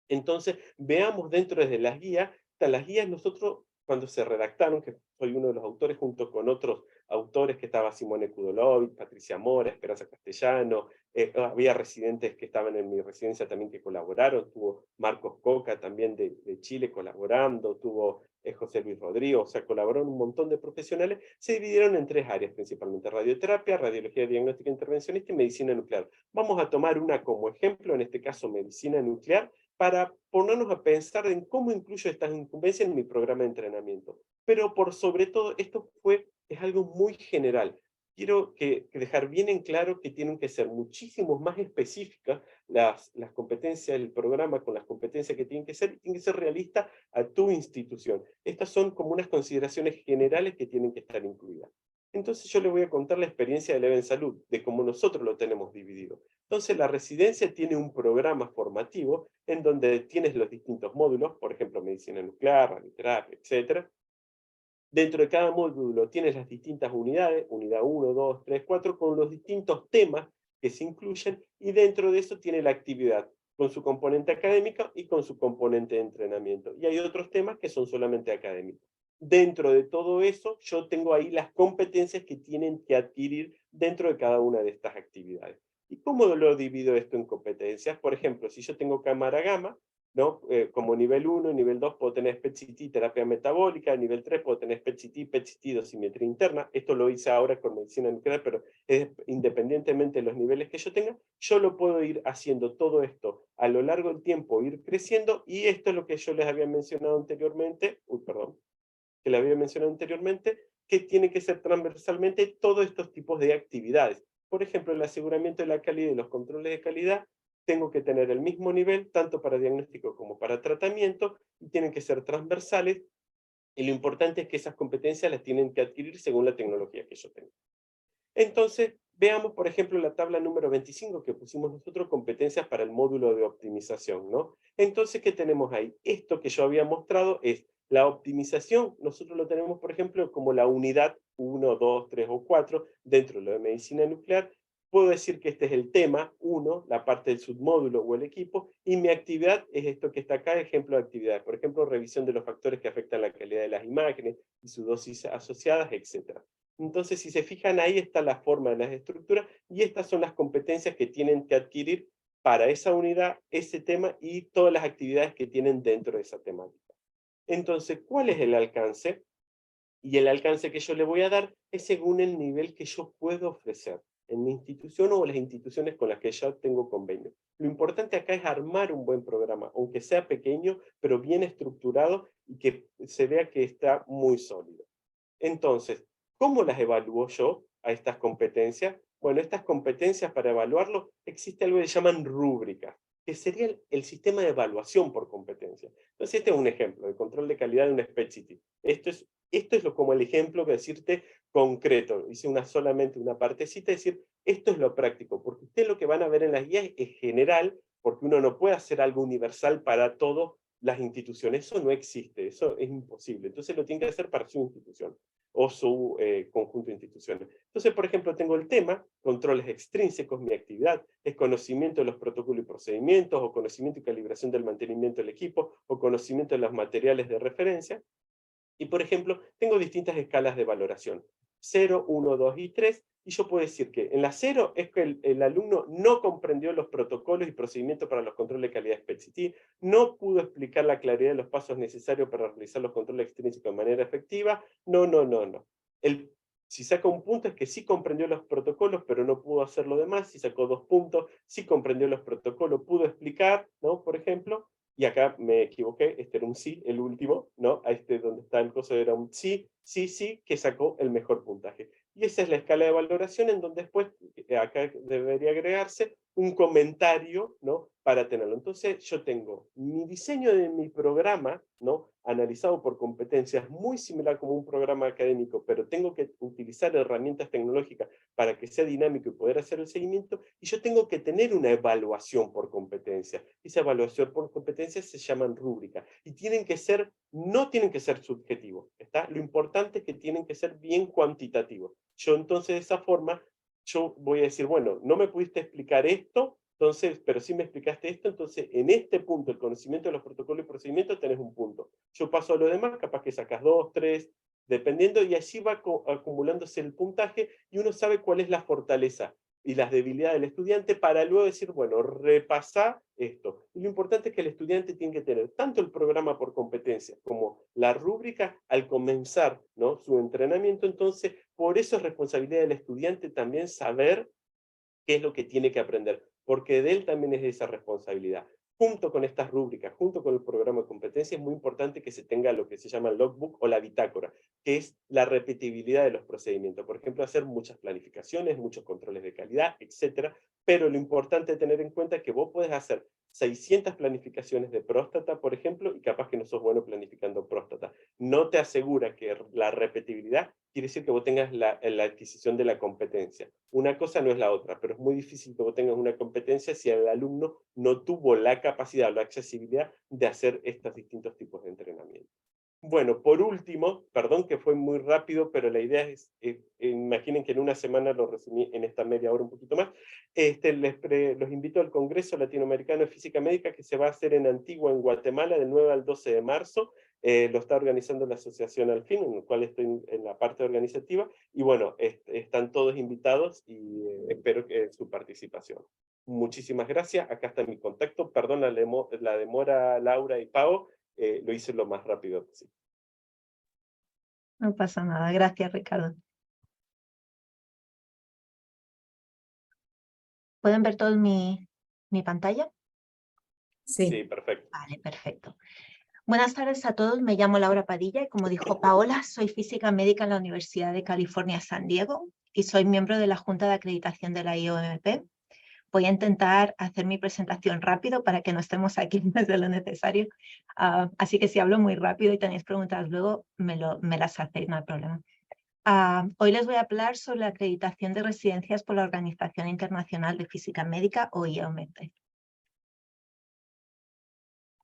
Entonces, veamos dentro de las guías nosotros, cuando se redactaron, que soy uno de los autores junto con otros autores, que estaba Simone Kudolovic, Patricia Mora, Esperanza Castellano, había residentes que estaban en mi residencia también que colaboraron, tuvo Marcos Coca también de Chile colaborando, tuvo José Luis Rodrigo, o sea, colaboraron un montón de profesionales, se dividieron en tres áreas principalmente: radioterapia, radiología diagnóstica intervencionista y medicina nuclear. Vamos a tomar una como ejemplo, en este caso medicina nuclear, para ponernos a pensar en cómo incluyo estas incumbencias en mi programa de entrenamiento. Pero por sobre todo, es algo muy general. quiero dejar bien en claro que tienen que ser muchísimo más específicas las competencias del programa con las competencias que tienen que ser realistas a tu institución. Estas son como unas consideraciones generales que tienen que estar incluidas. Entonces yo les voy a contar la experiencia del EVE en Salud, de cómo nosotros lo tenemos dividido. Entonces la residencia tiene un programa formativo en donde tienes los distintos módulos, por ejemplo, medicina nuclear, radioterapia, etc. Dentro de cada módulo tienes las distintas unidades, unidad 1, 2, 3, 4, con los distintos temas que se incluyen, y dentro de eso tiene la actividad, con su componente académica y con su componente de entrenamiento. Y hay otros temas que son solamente académicos. Dentro de todo eso, yo tengo ahí las competencias que tienen que adquirir dentro de cada una de estas actividades. ¿Y cómo lo divido esto en competencias? Por ejemplo, si yo tengo cámara gamma, ¿no? Como nivel 1 y nivel 2 puedo tener PET-CT, terapia metabólica, nivel 3 puedo tener PET-CT, dosimetría interna. Esto lo hice ahora con medicina nuclear, pero independientemente de los niveles que yo tenga, yo lo puedo ir haciendo todo esto a lo largo del tiempo, ir creciendo, y esto es lo que yo les había mencionado anteriormente, que les había mencionado anteriormente, que tiene que ser transversalmente todos estos tipos de actividades. Por ejemplo, el aseguramiento de la calidad y los controles de calidad, tengo que tener el mismo nivel, tanto para diagnóstico como para tratamiento, y tienen que ser transversales, y lo importante es que esas competencias las tienen que adquirir según la tecnología que yo tengo. Entonces, veamos, por ejemplo, la tabla número 25 que pusimos nosotros, competencias para el módulo de optimización, ¿no? Entonces, ¿qué tenemos ahí? Esto que yo había mostrado es la optimización. Nosotros lo tenemos, por ejemplo, como la unidad 1, 2, 3 o 4 dentro de lo de medicina nuclear. Puedo decir que este es el tema 1, la parte del submódulo o el equipo, y mi actividad es esto que está acá, ejemplo de actividades. Por ejemplo, revisión de los factores que afectan la calidad de las imágenes y sus dosis asociadas, etc. Entonces, si se fijan, ahí está la forma de las estructuras, y estas son las competencias que tienen que adquirir para esa unidad, ese tema y todas las actividades que tienen dentro de esa temática. Entonces, ¿cuál es el alcance? Y el alcance que yo le voy a dar es según el nivel que yo puedo ofrecer en mi institución o las instituciones con las que ya tengo convenio. Lo importante acá es armar un buen programa, aunque sea pequeño, pero bien estructurado y que se vea que está muy sólido. Entonces, ¿cómo las evalúo yo a estas competencias? Bueno, estas competencias, para evaluarlo, existe algo que se llaman rúbricas, que sería el sistema de evaluación por competencia. Entonces, este es un ejemplo de control de calidad de un SPECT. Esto es como el ejemplo que decirte concreto. Hice solamente una partecita, es decir, esto es lo práctico, porque ustedes lo que van a ver en las guías es general, porque uno no puede hacer algo universal para todas las instituciones. Eso no existe, eso es imposible. Entonces lo tiene que hacer para su institución o su conjunto de instituciones. Entonces, por ejemplo, tengo el tema, controles extrínsecos, mi actividad, es conocimiento de los protocolos y procedimientos, o conocimiento y calibración del mantenimiento del equipo, o conocimiento de los materiales de referencia. Y, por ejemplo, tengo distintas escalas de valoración, 0, 1, 2 y 3, y yo puedo decir que en la 0 es que el alumno no comprendió los protocolos y procedimientos para los controles de calidad SPECT, no pudo explicar la claridad de los pasos necesarios para realizar los controles extrínsecos de manera efectiva, no. Si saca un punto es que sí comprendió los protocolos, pero no pudo hacer lo demás. Si sacó 2 puntos, sí comprendió los protocolos, pudo explicar, ¿no? Por ejemplo, y acá me equivoqué, este era un sí, el último, ¿no? A este donde está el coso era un sí, que sacó el mejor puntaje. Y esa es la escala de valoración, en donde después, acá debería agregarse un comentario, ¿no? Para tenerlo. Entonces yo tengo mi diseño de mi programa, ¿no? Analizado por competencias, muy similar como un programa académico, pero tengo que utilizar herramientas tecnológicas para que sea dinámico y poder hacer el seguimiento, y yo tengo que tener una evaluación por competencia. Esa evaluación por competencia se llaman rúbricas, y no tienen que ser subjetivos, ¿está? Lo importante es que tienen que ser bien cuantitativos. Yo entonces de esa forma, yo voy a decir, bueno, no me pudiste explicar esto, entonces, pero sí me explicaste esto, entonces en este punto, el conocimiento de los protocolos y procedimientos, tenés un punto. Yo paso a lo demás, capaz que sacas 2, 3, dependiendo, y así va acumulándose el puntaje, y uno sabe cuál es la fortaleza y las debilidades del estudiante, para luego decir, bueno, repasá esto. Y lo importante es que el estudiante tiene que tener tanto el programa por competencias como la rúbrica al comenzar, ¿no? Su entrenamiento. Entonces, por eso es responsabilidad del estudiante también saber qué es lo que tiene que aprender, porque de él también es esa responsabilidad. junto con estas rúbricas, junto con el programa de competencia, es muy importante que se tenga lo que se llama el logbook o la bitácora, que es la repetibilidad de los procedimientos. Por ejemplo, hacer muchas planificaciones, muchos controles de calidad, etcétera. Pero lo importante es tener en cuenta es que vos podés hacer 600 planificaciones de próstata, por ejemplo, y capaz que no sos bueno planificando próstata. No te asegura que la repetibilidad quiere decir que vos tengas la adquisición de la competencia. Una cosa no es la otra, pero es muy difícil que vos tengas una competencia si el alumno no tuvo la capacidad o la accesibilidad de hacer estos distintos tipos de entrenamiento. Bueno, por último, perdón que fue muy rápido, pero la idea es, imaginen que en una semana lo resumí en esta media hora un poquito más, los invito al Congreso Latinoamericano de Física Médica que se va a hacer en Antigua, en Guatemala, del 9 al 12 de marzo, lo está organizando la Asociación Alfin, en la cual estoy en la parte organizativa, y bueno, están todos invitados y espero su participación. Muchísimas gracias, acá está mi contacto, perdón la demora Laura y Pau, lo hice lo más rápido posible. No pasa nada, gracias Ricardo. ¿Pueden ver todos mi pantalla? Sí, perfecto. Vale, perfecto. Buenas tardes a todos, me llamo Laura Padilla y como dijo Paola, soy física médica en la Universidad de California, San Diego y soy miembro de la Junta de Acreditación de la IOMP. Voy a intentar hacer mi presentación rápido para que no estemos aquí más de lo necesario. Así que si hablo muy rápido y tenéis preguntas luego, me las hacéis, no hay problema. Hoy les voy a hablar sobre la acreditación de residencias por la Organización Internacional de Física Médica o IOMP.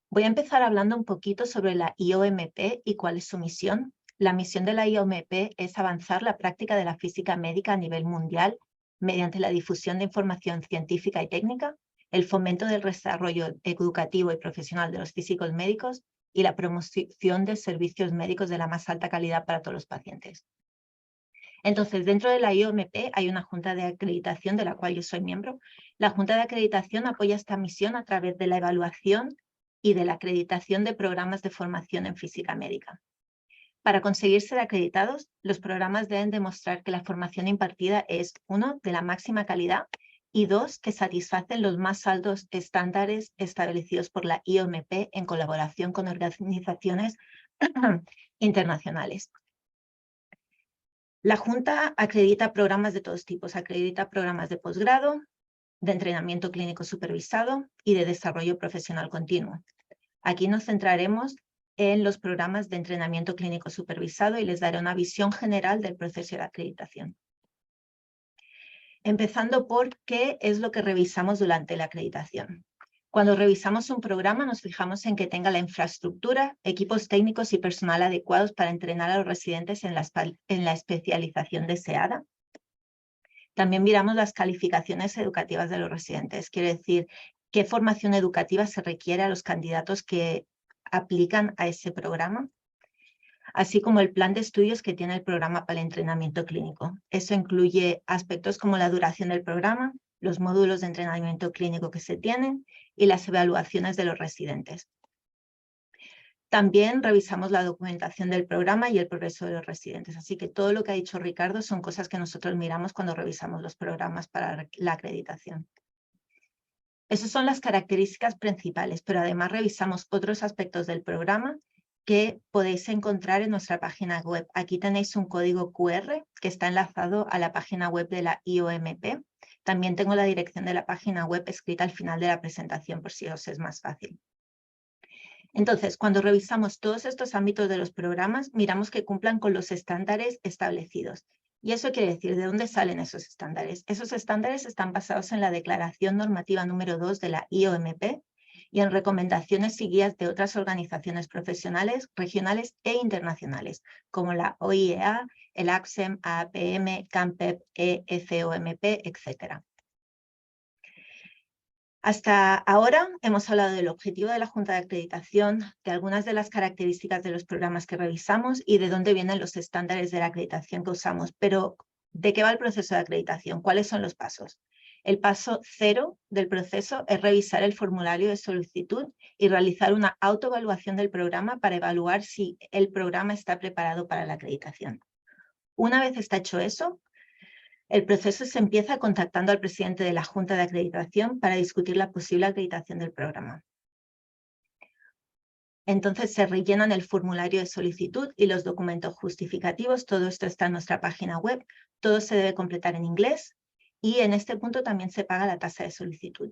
Voy a empezar hablando un poquito sobre la IOMP y cuál es su misión. La misión de la IOMP es avanzar la práctica de la física médica a nivel mundial mediante la difusión de información científica y técnica, el fomento del desarrollo educativo y profesional de los físicos médicos y la promoción de servicios médicos de la más alta calidad para todos los pacientes. Entonces, dentro de la IOMP hay una junta de acreditación de la cual yo soy miembro. La junta de acreditación apoya esta misión a través de la evaluación y de la acreditación de programas de formación en física médica. Para conseguir ser acreditados, los programas deben demostrar que la formación impartida es, 1, de la máxima calidad y 2, que satisfacen los más altos estándares establecidos por la IOMP en colaboración con organizaciones internacionales. La Junta acredita programas de todos tipos, acredita programas de posgrado, de entrenamiento clínico supervisado y de desarrollo profesional continuo. Aquí nos centraremos en los programas de entrenamiento clínico supervisado y les daré una visión general del proceso de acreditación. Empezando por qué es lo que revisamos durante la acreditación. Cuando revisamos un programa nos fijamos en que tenga la infraestructura, equipos técnicos y personal adecuados para entrenar a los residentes en la especialización deseada. También miramos las calificaciones educativas de los residentes, quiere decir qué formación educativa se requiere a los candidatos que aplican a ese programa, así como el plan de estudios que tiene el programa para el entrenamiento clínico. Eso incluye aspectos como la duración del programa, los módulos de entrenamiento clínico que se tienen y las evaluaciones de los residentes. También revisamos la documentación del programa y el progreso de los residentes. Así que todo lo que ha dicho Ricardo son cosas que nosotros miramos cuando revisamos los programas para la acreditación. Esas son las características principales, pero además revisamos otros aspectos del programa que podéis encontrar en nuestra página web. Aquí tenéis un código QR que está enlazado a la página web de la IOMP. También tengo la dirección de la página web escrita al final de la presentación por si os es más fácil. Entonces, cuando revisamos todos estos ámbitos de los programas, miramos que cumplan con los estándares establecidos. Y eso quiere decir, ¿de dónde salen esos estándares? Esos estándares están basados en la Declaración Normativa número 2 de la IOMP y en recomendaciones y guías de otras organizaciones profesionales, regionales e internacionales, como la OIEA, el ACSEM, AAPM, CAMPEP, EFOMP, etc. Hasta ahora hemos hablado del objetivo de la Junta de Acreditación, de algunas de las características de los programas que revisamos y de dónde vienen los estándares de la acreditación que usamos. Pero, ¿de qué va el proceso de acreditación? ¿Cuáles son los pasos? El paso 0 del proceso es revisar el formulario de solicitud y realizar una autoevaluación del programa para evaluar si el programa está preparado para la acreditación. Una vez está hecho eso, el proceso se empieza contactando al presidente de la Junta de Acreditación para discutir la posible acreditación del programa. Entonces se rellenan el formulario de solicitud y los documentos justificativos. Todo esto está en nuestra página web. Todo se debe completar en inglés y en este punto también se paga la tasa de solicitud.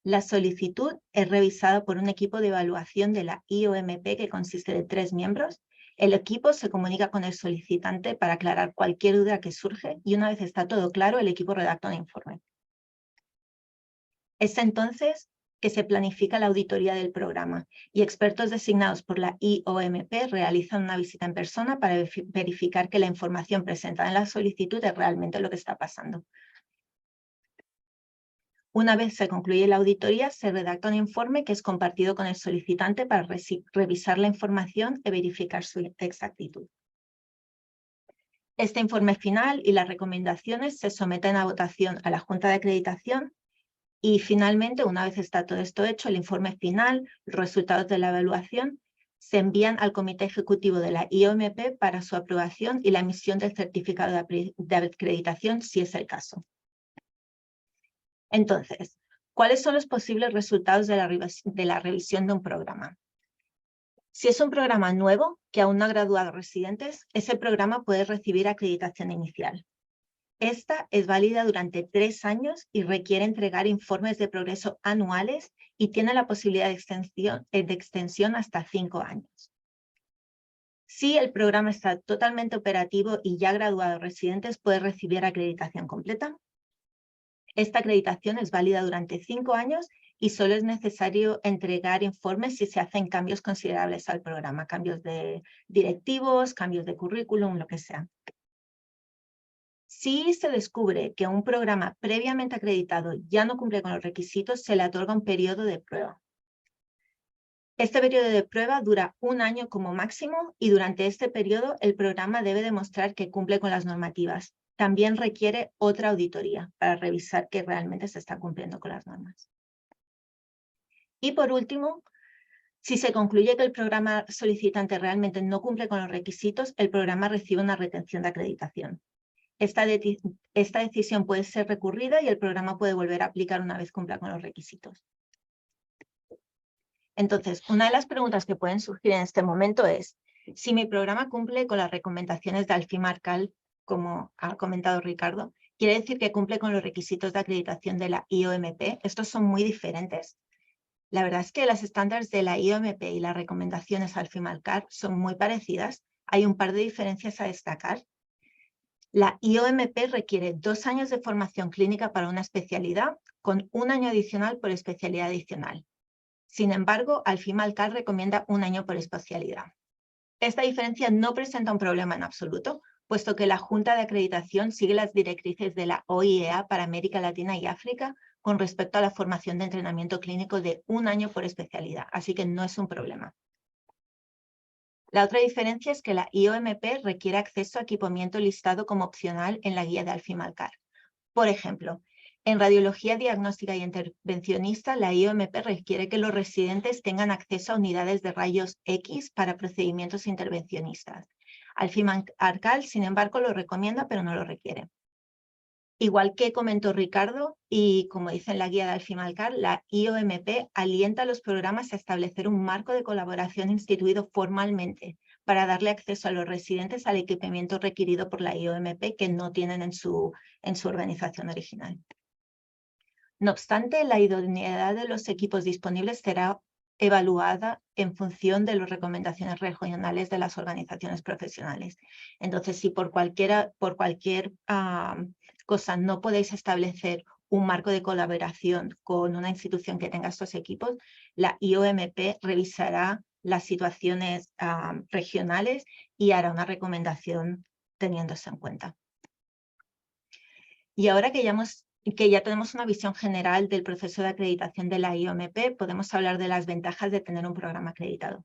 La solicitud es revisada por un equipo de evaluación de la IOMP que consiste de 3 miembros. El equipo se comunica con el solicitante para aclarar cualquier duda que surge y una vez está todo claro, el equipo redacta un informe. Es entonces que se planifica la auditoría del programa y expertos designados por la IOMP realizan una visita en persona para verificar que la información presentada en la solicitud es realmente lo que está pasando. Una vez se concluye la auditoría, se redacta un informe que es compartido con el solicitante para revisar la información y verificar su exactitud. Este informe final y las recomendaciones se someten a votación a la Junta de Acreditación y finalmente, una vez está todo esto hecho, el informe final, los resultados de la evaluación, se envían al Comité Ejecutivo de la IOMP para su aprobación y la emisión del certificado de acreditación, si es el caso. Entonces, ¿cuáles son los posibles resultados de la revisión de un programa? Si es un programa nuevo que aún no ha graduado residentes, ese programa puede recibir acreditación inicial. Esta es válida durante 3 años y requiere entregar informes de progreso anuales y tiene la posibilidad de extensión hasta 5 años. Si el programa está totalmente operativo y ya ha graduado residentes, puede recibir acreditación completa. Esta acreditación es válida durante 5 años y solo es necesario entregar informes si se hacen cambios considerables al programa, cambios de directivos, cambios de currículum, lo que sea. Si se descubre que un programa previamente acreditado ya no cumple con los requisitos, se le otorga un periodo de prueba. Este periodo de prueba dura 1 año como máximo y durante este periodo el programa debe demostrar que cumple con las normativas. También requiere otra auditoría para revisar que realmente se está cumpliendo con las normas. Y por último, si se concluye que el programa solicitante realmente no cumple con los requisitos, el programa recibe una retención de acreditación. Esta decisión puede ser recurrida y el programa puede volver a aplicar una vez cumpla con los requisitos. Entonces, una de las preguntas que pueden surgir en este momento es, si mi programa cumple con las recomendaciones de Alfimar-Cal, como ha comentado Ricardo, ¿quiere decir que cumple con los requisitos de acreditación de la IOMP? Estos son muy diferentes. La verdad es que los estándares de la IOMP y las recomendaciones Alfimar-Cal son muy parecidas. Hay un par de diferencias a destacar. La IOMP requiere 2 años de formación clínica para una especialidad, con 1 año adicional por especialidad adicional. Sin embargo, Alfimar-Cal recomienda 1 año por especialidad. Esta diferencia no presenta un problema en absoluto, puesto que la Junta de Acreditación sigue las directrices de la OIEA para América Latina y África con respecto a la formación de entrenamiento clínico de 1 año por especialidad, así que no es un problema. La otra diferencia es que la IOMP requiere acceso a equipamiento listado como opcional en la guía de Alfimar-Cal. Por ejemplo, en radiología diagnóstica y intervencionista, la IOMP requiere que los residentes tengan acceso a unidades de rayos X para procedimientos intervencionistas. Alfimar-Cal, sin embargo, lo recomienda, pero no lo requiere. Igual que comentó Ricardo, y como dice en la guía de Alfimar-Cal, la IOMP alienta a los programas a establecer un marco de colaboración instituido formalmente para darle acceso a los residentes al equipamiento requerido por la IOMP que no tienen en su organización original. No obstante, la idoneidad de los equipos disponibles será evaluada en función de las recomendaciones regionales de las organizaciones profesionales. Entonces, si por cualquier cosa no podéis establecer un marco de colaboración con una institución que tenga estos equipos, la IOMP revisará las situaciones regionales y hará una recomendación teniéndose en cuenta. Y ahora que ya tenemos una visión general del proceso de acreditación de la IOMP, podemos hablar de las ventajas de tener un programa acreditado.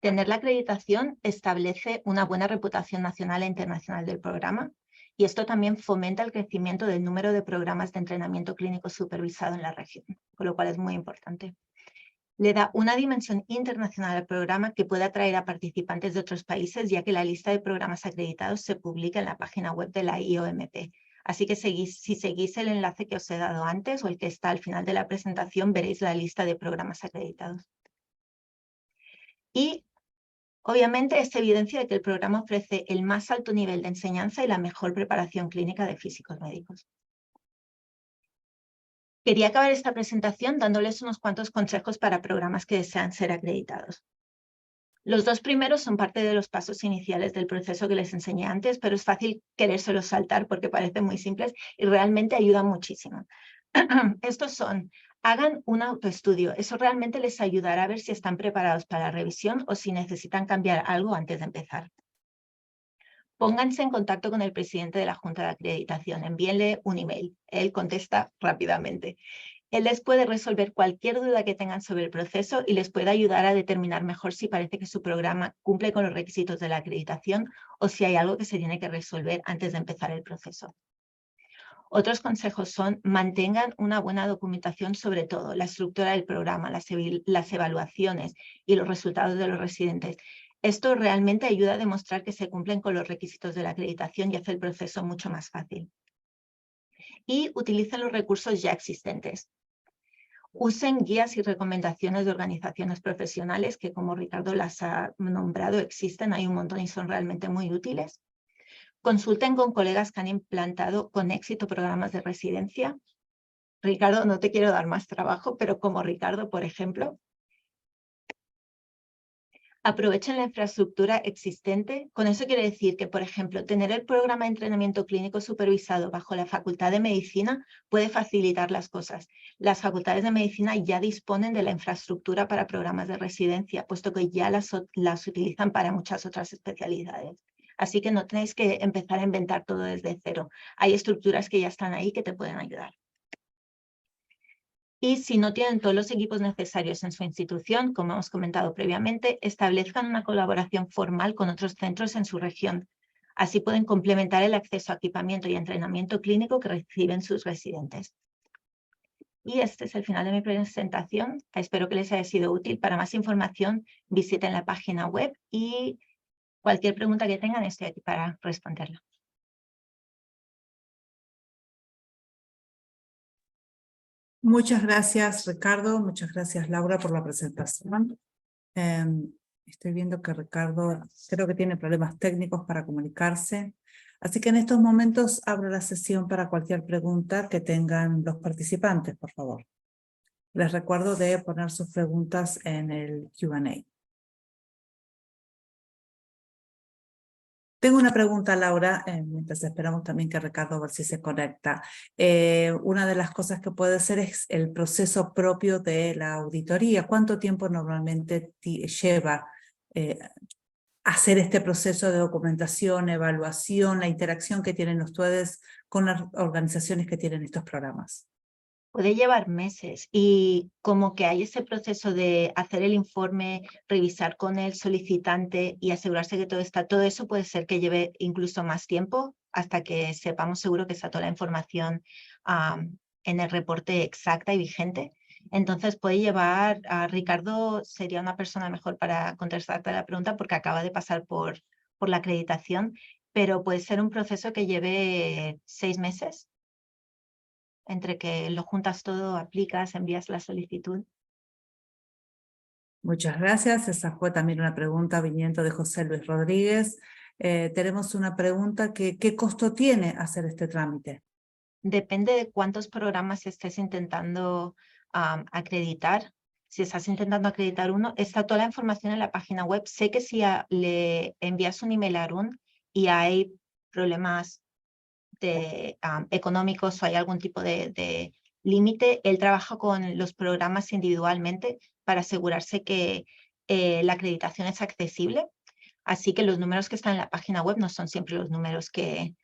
Tener la acreditación establece una buena reputación nacional e internacional del programa y esto también fomenta el crecimiento del número de programas de entrenamiento clínico supervisado en la región, con lo cual es muy importante. Le da una dimensión internacional al programa que puede atraer a participantes de otros países, ya que la lista de programas acreditados se publica en la página web de la IOMP. Así que si seguís el enlace que os he dado antes o el que está al final de la presentación, veréis la lista de programas acreditados. Y obviamente es evidencia de que el programa ofrece el más alto nivel de enseñanza y la mejor preparación clínica de físicos médicos. Quería acabar esta presentación dándoles unos cuantos consejos para programas que desean ser acreditados. Los dos primeros son parte de los pasos iniciales del proceso que les enseñé antes, pero es fácil querérselos saltar porque parecen muy simples y realmente ayudan muchísimo. Estos son: hagan un autoestudio. Eso realmente les ayudará a ver si están preparados para la revisión o si necesitan cambiar algo antes de empezar. Pónganse en contacto con el presidente de la Junta de Acreditación. Envíenle un email. Él contesta rápidamente. Él les puede resolver cualquier duda que tengan sobre el proceso y les puede ayudar a determinar mejor si parece que su programa cumple con los requisitos de la acreditación o si hay algo que se tiene que resolver antes de empezar el proceso. Otros consejos son: mantengan una buena documentación sobre todo, la estructura del programa, las evaluaciones y los resultados de los residentes. Esto realmente ayuda a demostrar que se cumplen con los requisitos de la acreditación y hace el proceso mucho más fácil. Y utilicen los recursos ya existentes. Usen guías y recomendaciones de organizaciones profesionales que, como Ricardo las ha nombrado, existen, hay un montón y son realmente muy útiles. Consulten con colegas que han implantado con éxito programas de residencia. Ricardo, no te quiero dar más trabajo, pero como Ricardo, por ejemplo. Aprovechen la infraestructura existente. Con eso quiere decir que, por ejemplo, tener el programa de entrenamiento clínico supervisado bajo la Facultad de Medicina puede facilitar las cosas. Las facultades de medicina ya disponen de la infraestructura para programas de residencia, puesto que ya las utilizan para muchas otras especialidades. Así que no tenéis que empezar a inventar todo desde cero. Hay estructuras que ya están ahí que te pueden ayudar. Y si no tienen todos los equipos necesarios en su institución, como hemos comentado previamente, establezcan una colaboración formal con otros centros en su región. Así pueden complementar el acceso a equipamiento y entrenamiento clínico que reciben sus residentes. Y este es el final de mi presentación. Espero que les haya sido útil. Para más información, visiten la página web y cualquier pregunta que tengan estoy aquí para responderla. Muchas gracias, Ricardo. Muchas gracias, Laura, por la presentación. Estoy viendo que Ricardo creo que tiene problemas técnicos para comunicarse. Así que en estos momentos abro la sesión para cualquier pregunta que tengan los participantes, por favor. Les recuerdo de poner sus preguntas en el Q&A. Tengo una pregunta, Laura, mientras esperamos también que Ricardo a ver si se conecta. Una de las cosas que puede ser es el proceso propio de la auditoría. ¿Cuánto tiempo normalmente lleva hacer este proceso de documentación, evaluación, la interacción que tienen ustedes con las organizaciones que tienen estos programas? Puede llevar meses y como que hay ese proceso de hacer el informe, revisar con el solicitante y asegurarse que todo está, todo eso puede ser que lleve incluso más tiempo hasta que sepamos seguro que está toda la información en el reporte exacta y vigente. Entonces puede llevar, Ricardo sería una persona mejor para contestarte la pregunta porque acaba de pasar por la acreditación, pero puede ser un proceso que lleve 6 meses. Entre que lo juntas todo, aplicas, envías la solicitud. Muchas gracias. Esa fue también una pregunta viniendo de José Luis Rodríguez. Tenemos una pregunta que ¿qué costo tiene hacer este trámite? Depende de cuántos programas estés intentando acreditar. Si estás intentando acreditar uno, está toda la información en la página web. Sé que si le envías un email a Arun y hay problemas económicos o hay algún tipo de límite, él trabaja con los programas individualmente para asegurarse que la acreditación es accesible. Así que los números que están en la página web no son siempre los números que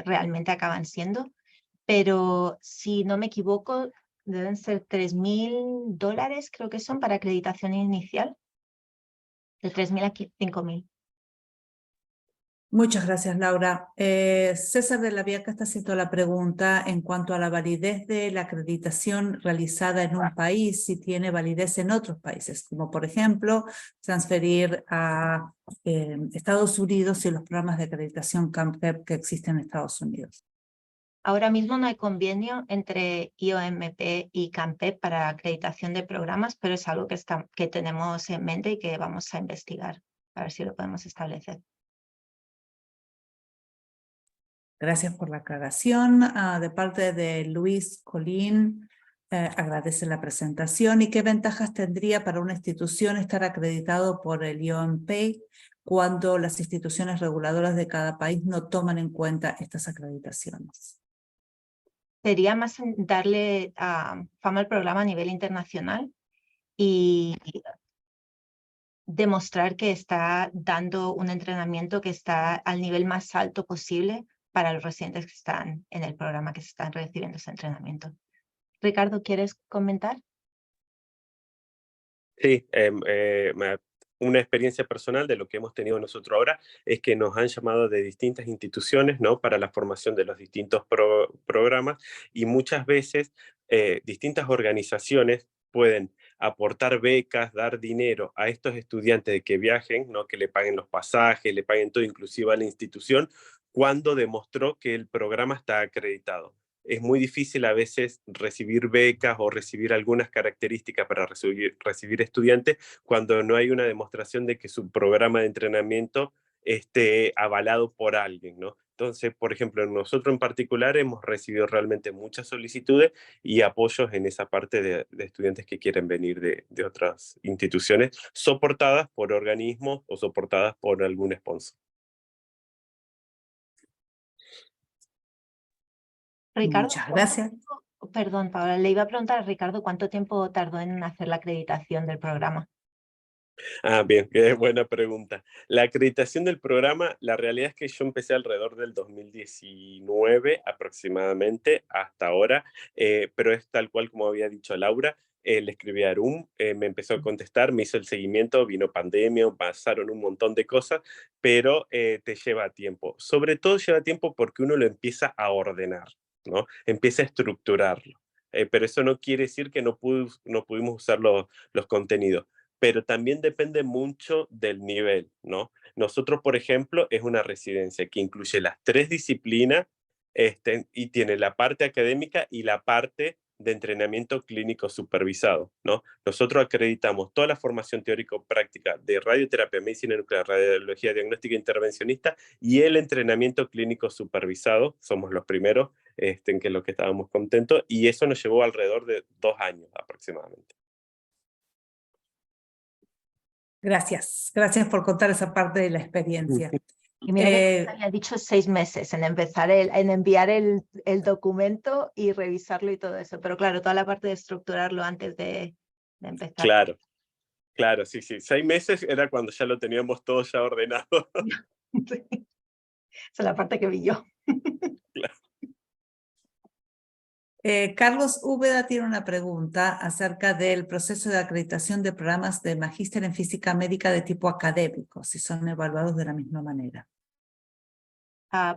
realmente acaban siendo. Pero si no me equivoco, deben ser $3.000, creo que son, para acreditación inicial. De 3.000 a 5.000. Muchas gracias, Laura. César de la Viaca está haciendo la pregunta en cuanto a la validez de la acreditación realizada en un país, si tiene validez en otros países, como por ejemplo, transferir a Estados Unidos y los programas de acreditación CAMPEP que existen en Estados Unidos. Ahora mismo no hay convenio entre IOMP y CAMPEP para acreditación de programas, pero es algo que tenemos en mente y que vamos a investigar, a ver si lo podemos establecer. Gracias por la aclaración. De parte de Luis Colín, agradece la presentación. ¿Y qué ventajas tendría para una institución estar acreditado por el IOMP cuando las instituciones reguladoras de cada país no toman en cuenta estas acreditaciones? Sería más darle fama al programa a nivel internacional y demostrar que está dando un entrenamiento que está al nivel más alto posible para los residentes que están en el programa, que se están recibiendo ese entrenamiento. Ricardo, ¿quieres comentar? Sí, una experiencia personal de lo que hemos tenido nosotros ahora es que nos han llamado de distintas instituciones, ¿no?, para la formación de los distintos programas, y muchas veces distintas organizaciones pueden aportar becas, dar dinero a estos estudiantes de que viajen, ¿no?, que le paguen los pasajes, le paguen todo, inclusive a la institución, cuando demostró que el programa está acreditado. Es muy difícil a veces recibir becas o recibir algunas características para recibir estudiantes cuando no hay una demostración de que su programa de entrenamiento esté avalado por alguien, ¿no? Entonces, por ejemplo, nosotros en particular hemos recibido realmente muchas solicitudes y apoyos en esa parte de estudiantes que quieren venir de otras instituciones soportadas por organismos o soportadas por algún sponsor. Ricardo, Muchas gracias. perdón, Paola, le iba a preguntar a Ricardo cuánto tiempo tardó en hacer la acreditación del programa. Bien, qué buena pregunta. La acreditación del programa, la realidad es que yo empecé alrededor del 2019 aproximadamente hasta ahora, pero es tal cual como había dicho Laura. Le escribí a Arum, me empezó a contestar, me hizo el seguimiento, vino pandemia, pasaron un montón de cosas, pero te lleva tiempo. Sobre todo lleva tiempo porque uno lo empieza a ordenar, ¿no? Empieza a estructurarlo. Pero eso no quiere decir que no pudimos usar los contenidos, pero también depende mucho del nivel, ¿no? Nosotros, por ejemplo, es una residencia que incluye las 3 disciplinas, y tiene la parte académica y la parte de entrenamiento clínico supervisado, ¿no? Nosotros acreditamos toda la formación teórico-práctica de radioterapia, medicina nuclear, radiología, diagnóstica intervencionista y el entrenamiento clínico supervisado. Somos los primeros, en que es lo que estábamos contentos, y eso nos llevó alrededor de 2 años aproximadamente. Gracias. Gracias por contar esa parte de la experiencia. Y mira que Eh, había dicho 6 meses en empezar en enviar el documento y revisarlo y todo eso, pero claro, toda la parte de estructurarlo antes de empezar. Claro. Claro, sí, sí. 6 meses era cuando ya lo teníamos todo ya ordenado. Esa es la parte que vi yo. Claro. Carlos Úbeda tiene una pregunta acerca del proceso de acreditación de programas de magíster en física médica de tipo académico, si son evaluados de la misma manera.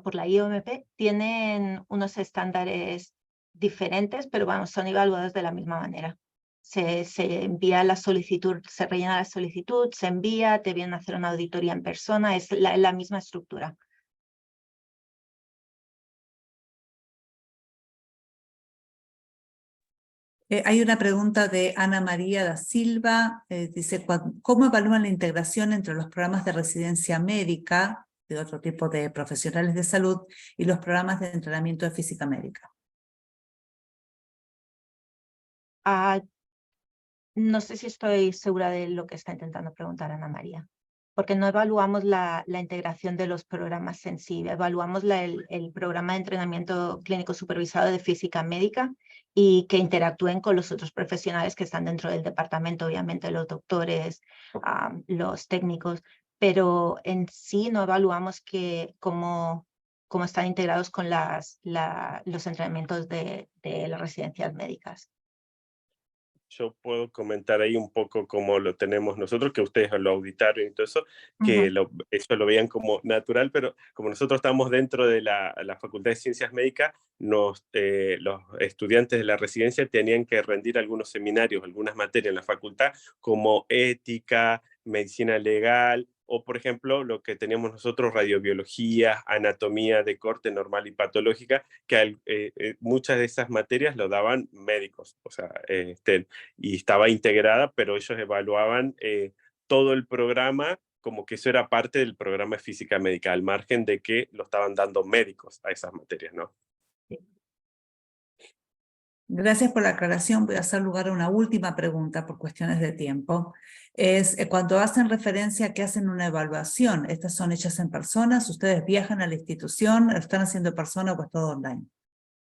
Por la IOMP tienen unos estándares diferentes, pero vamos, son evaluados de la misma manera. Se envía la solicitud, se rellena la solicitud, se envía, te vienen a hacer una auditoría en persona, es la misma estructura. Hay una pregunta de Ana María da Silva, dice, ¿cómo evalúan la integración entre los programas de residencia médica, de otro tipo de profesionales de salud, y los programas de entrenamiento de física médica? No sé si estoy segura de lo que está intentando preguntar Ana María, porque no evaluamos la integración de los programas en sí, evaluamos el programa de entrenamiento clínico supervisado de física médica y que interactúen con los otros profesionales que están dentro del departamento, obviamente los doctores, los técnicos, pero en sí no evaluamos cómo están integrados con los entrenamientos de las residencias médicas. Yo puedo comentar ahí un poco cómo lo tenemos nosotros, que ustedes lo auditaron y todo eso, que eso lo veían como natural, pero como nosotros estamos dentro de la Facultad de Ciencias Médicas, los estudiantes de la residencia tenían que rendir algunos seminarios, algunas materias en la facultad, como ética, medicina legal, o por ejemplo lo que teníamos nosotros, radiobiología, anatomía de corte normal y patológica, que muchas de esas materias lo daban médicos, o sea, y estaba integrada, pero ellos evaluaban todo el programa como que eso era parte del programa de física médica, al margen de que lo estaban dando médicos a esas materias, ¿no? Gracias por la aclaración. Voy a hacer lugar a una última pregunta por cuestiones de tiempo. Es cuando hacen referencia a que hacen una evaluación, ¿estas son hechas en personas? ¿Ustedes viajan a la institución? ¿Lo están haciendo en persona o es todo online?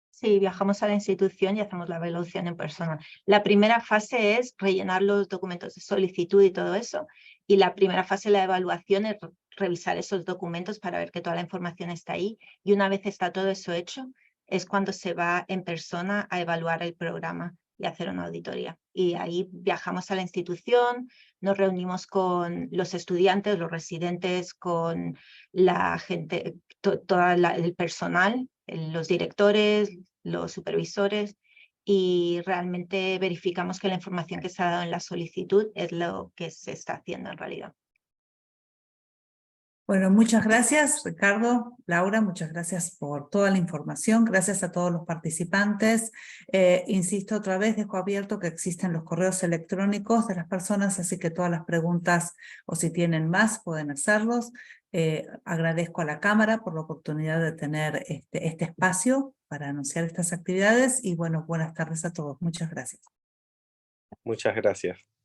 Sí, viajamos a la institución y hacemos la evaluación en persona. La primera fase es rellenar los documentos de solicitud y todo eso. Y la primera fase de la evaluación es revisar esos documentos para ver que toda la información está ahí. Y una vez está todo eso hecho, es cuando se va en persona a evaluar el programa y hacer una auditoría. Y ahí viajamos a la institución, nos reunimos con los estudiantes, los residentes, con la gente, todo el personal, los directores, los supervisores, y realmente verificamos que la información que se ha dado en la solicitud es lo que se está haciendo en realidad. Bueno, muchas gracias, Ricardo, Laura, muchas gracias por toda la información, gracias a todos los participantes. Insisto otra vez, dejo abierto que existen los correos electrónicos de las personas, así que todas las preguntas, o si tienen más, pueden hacerlos. Agradezco a la Cámara por la oportunidad de tener este espacio para anunciar estas actividades y bueno, buenas tardes a todos. Muchas gracias. Muchas gracias.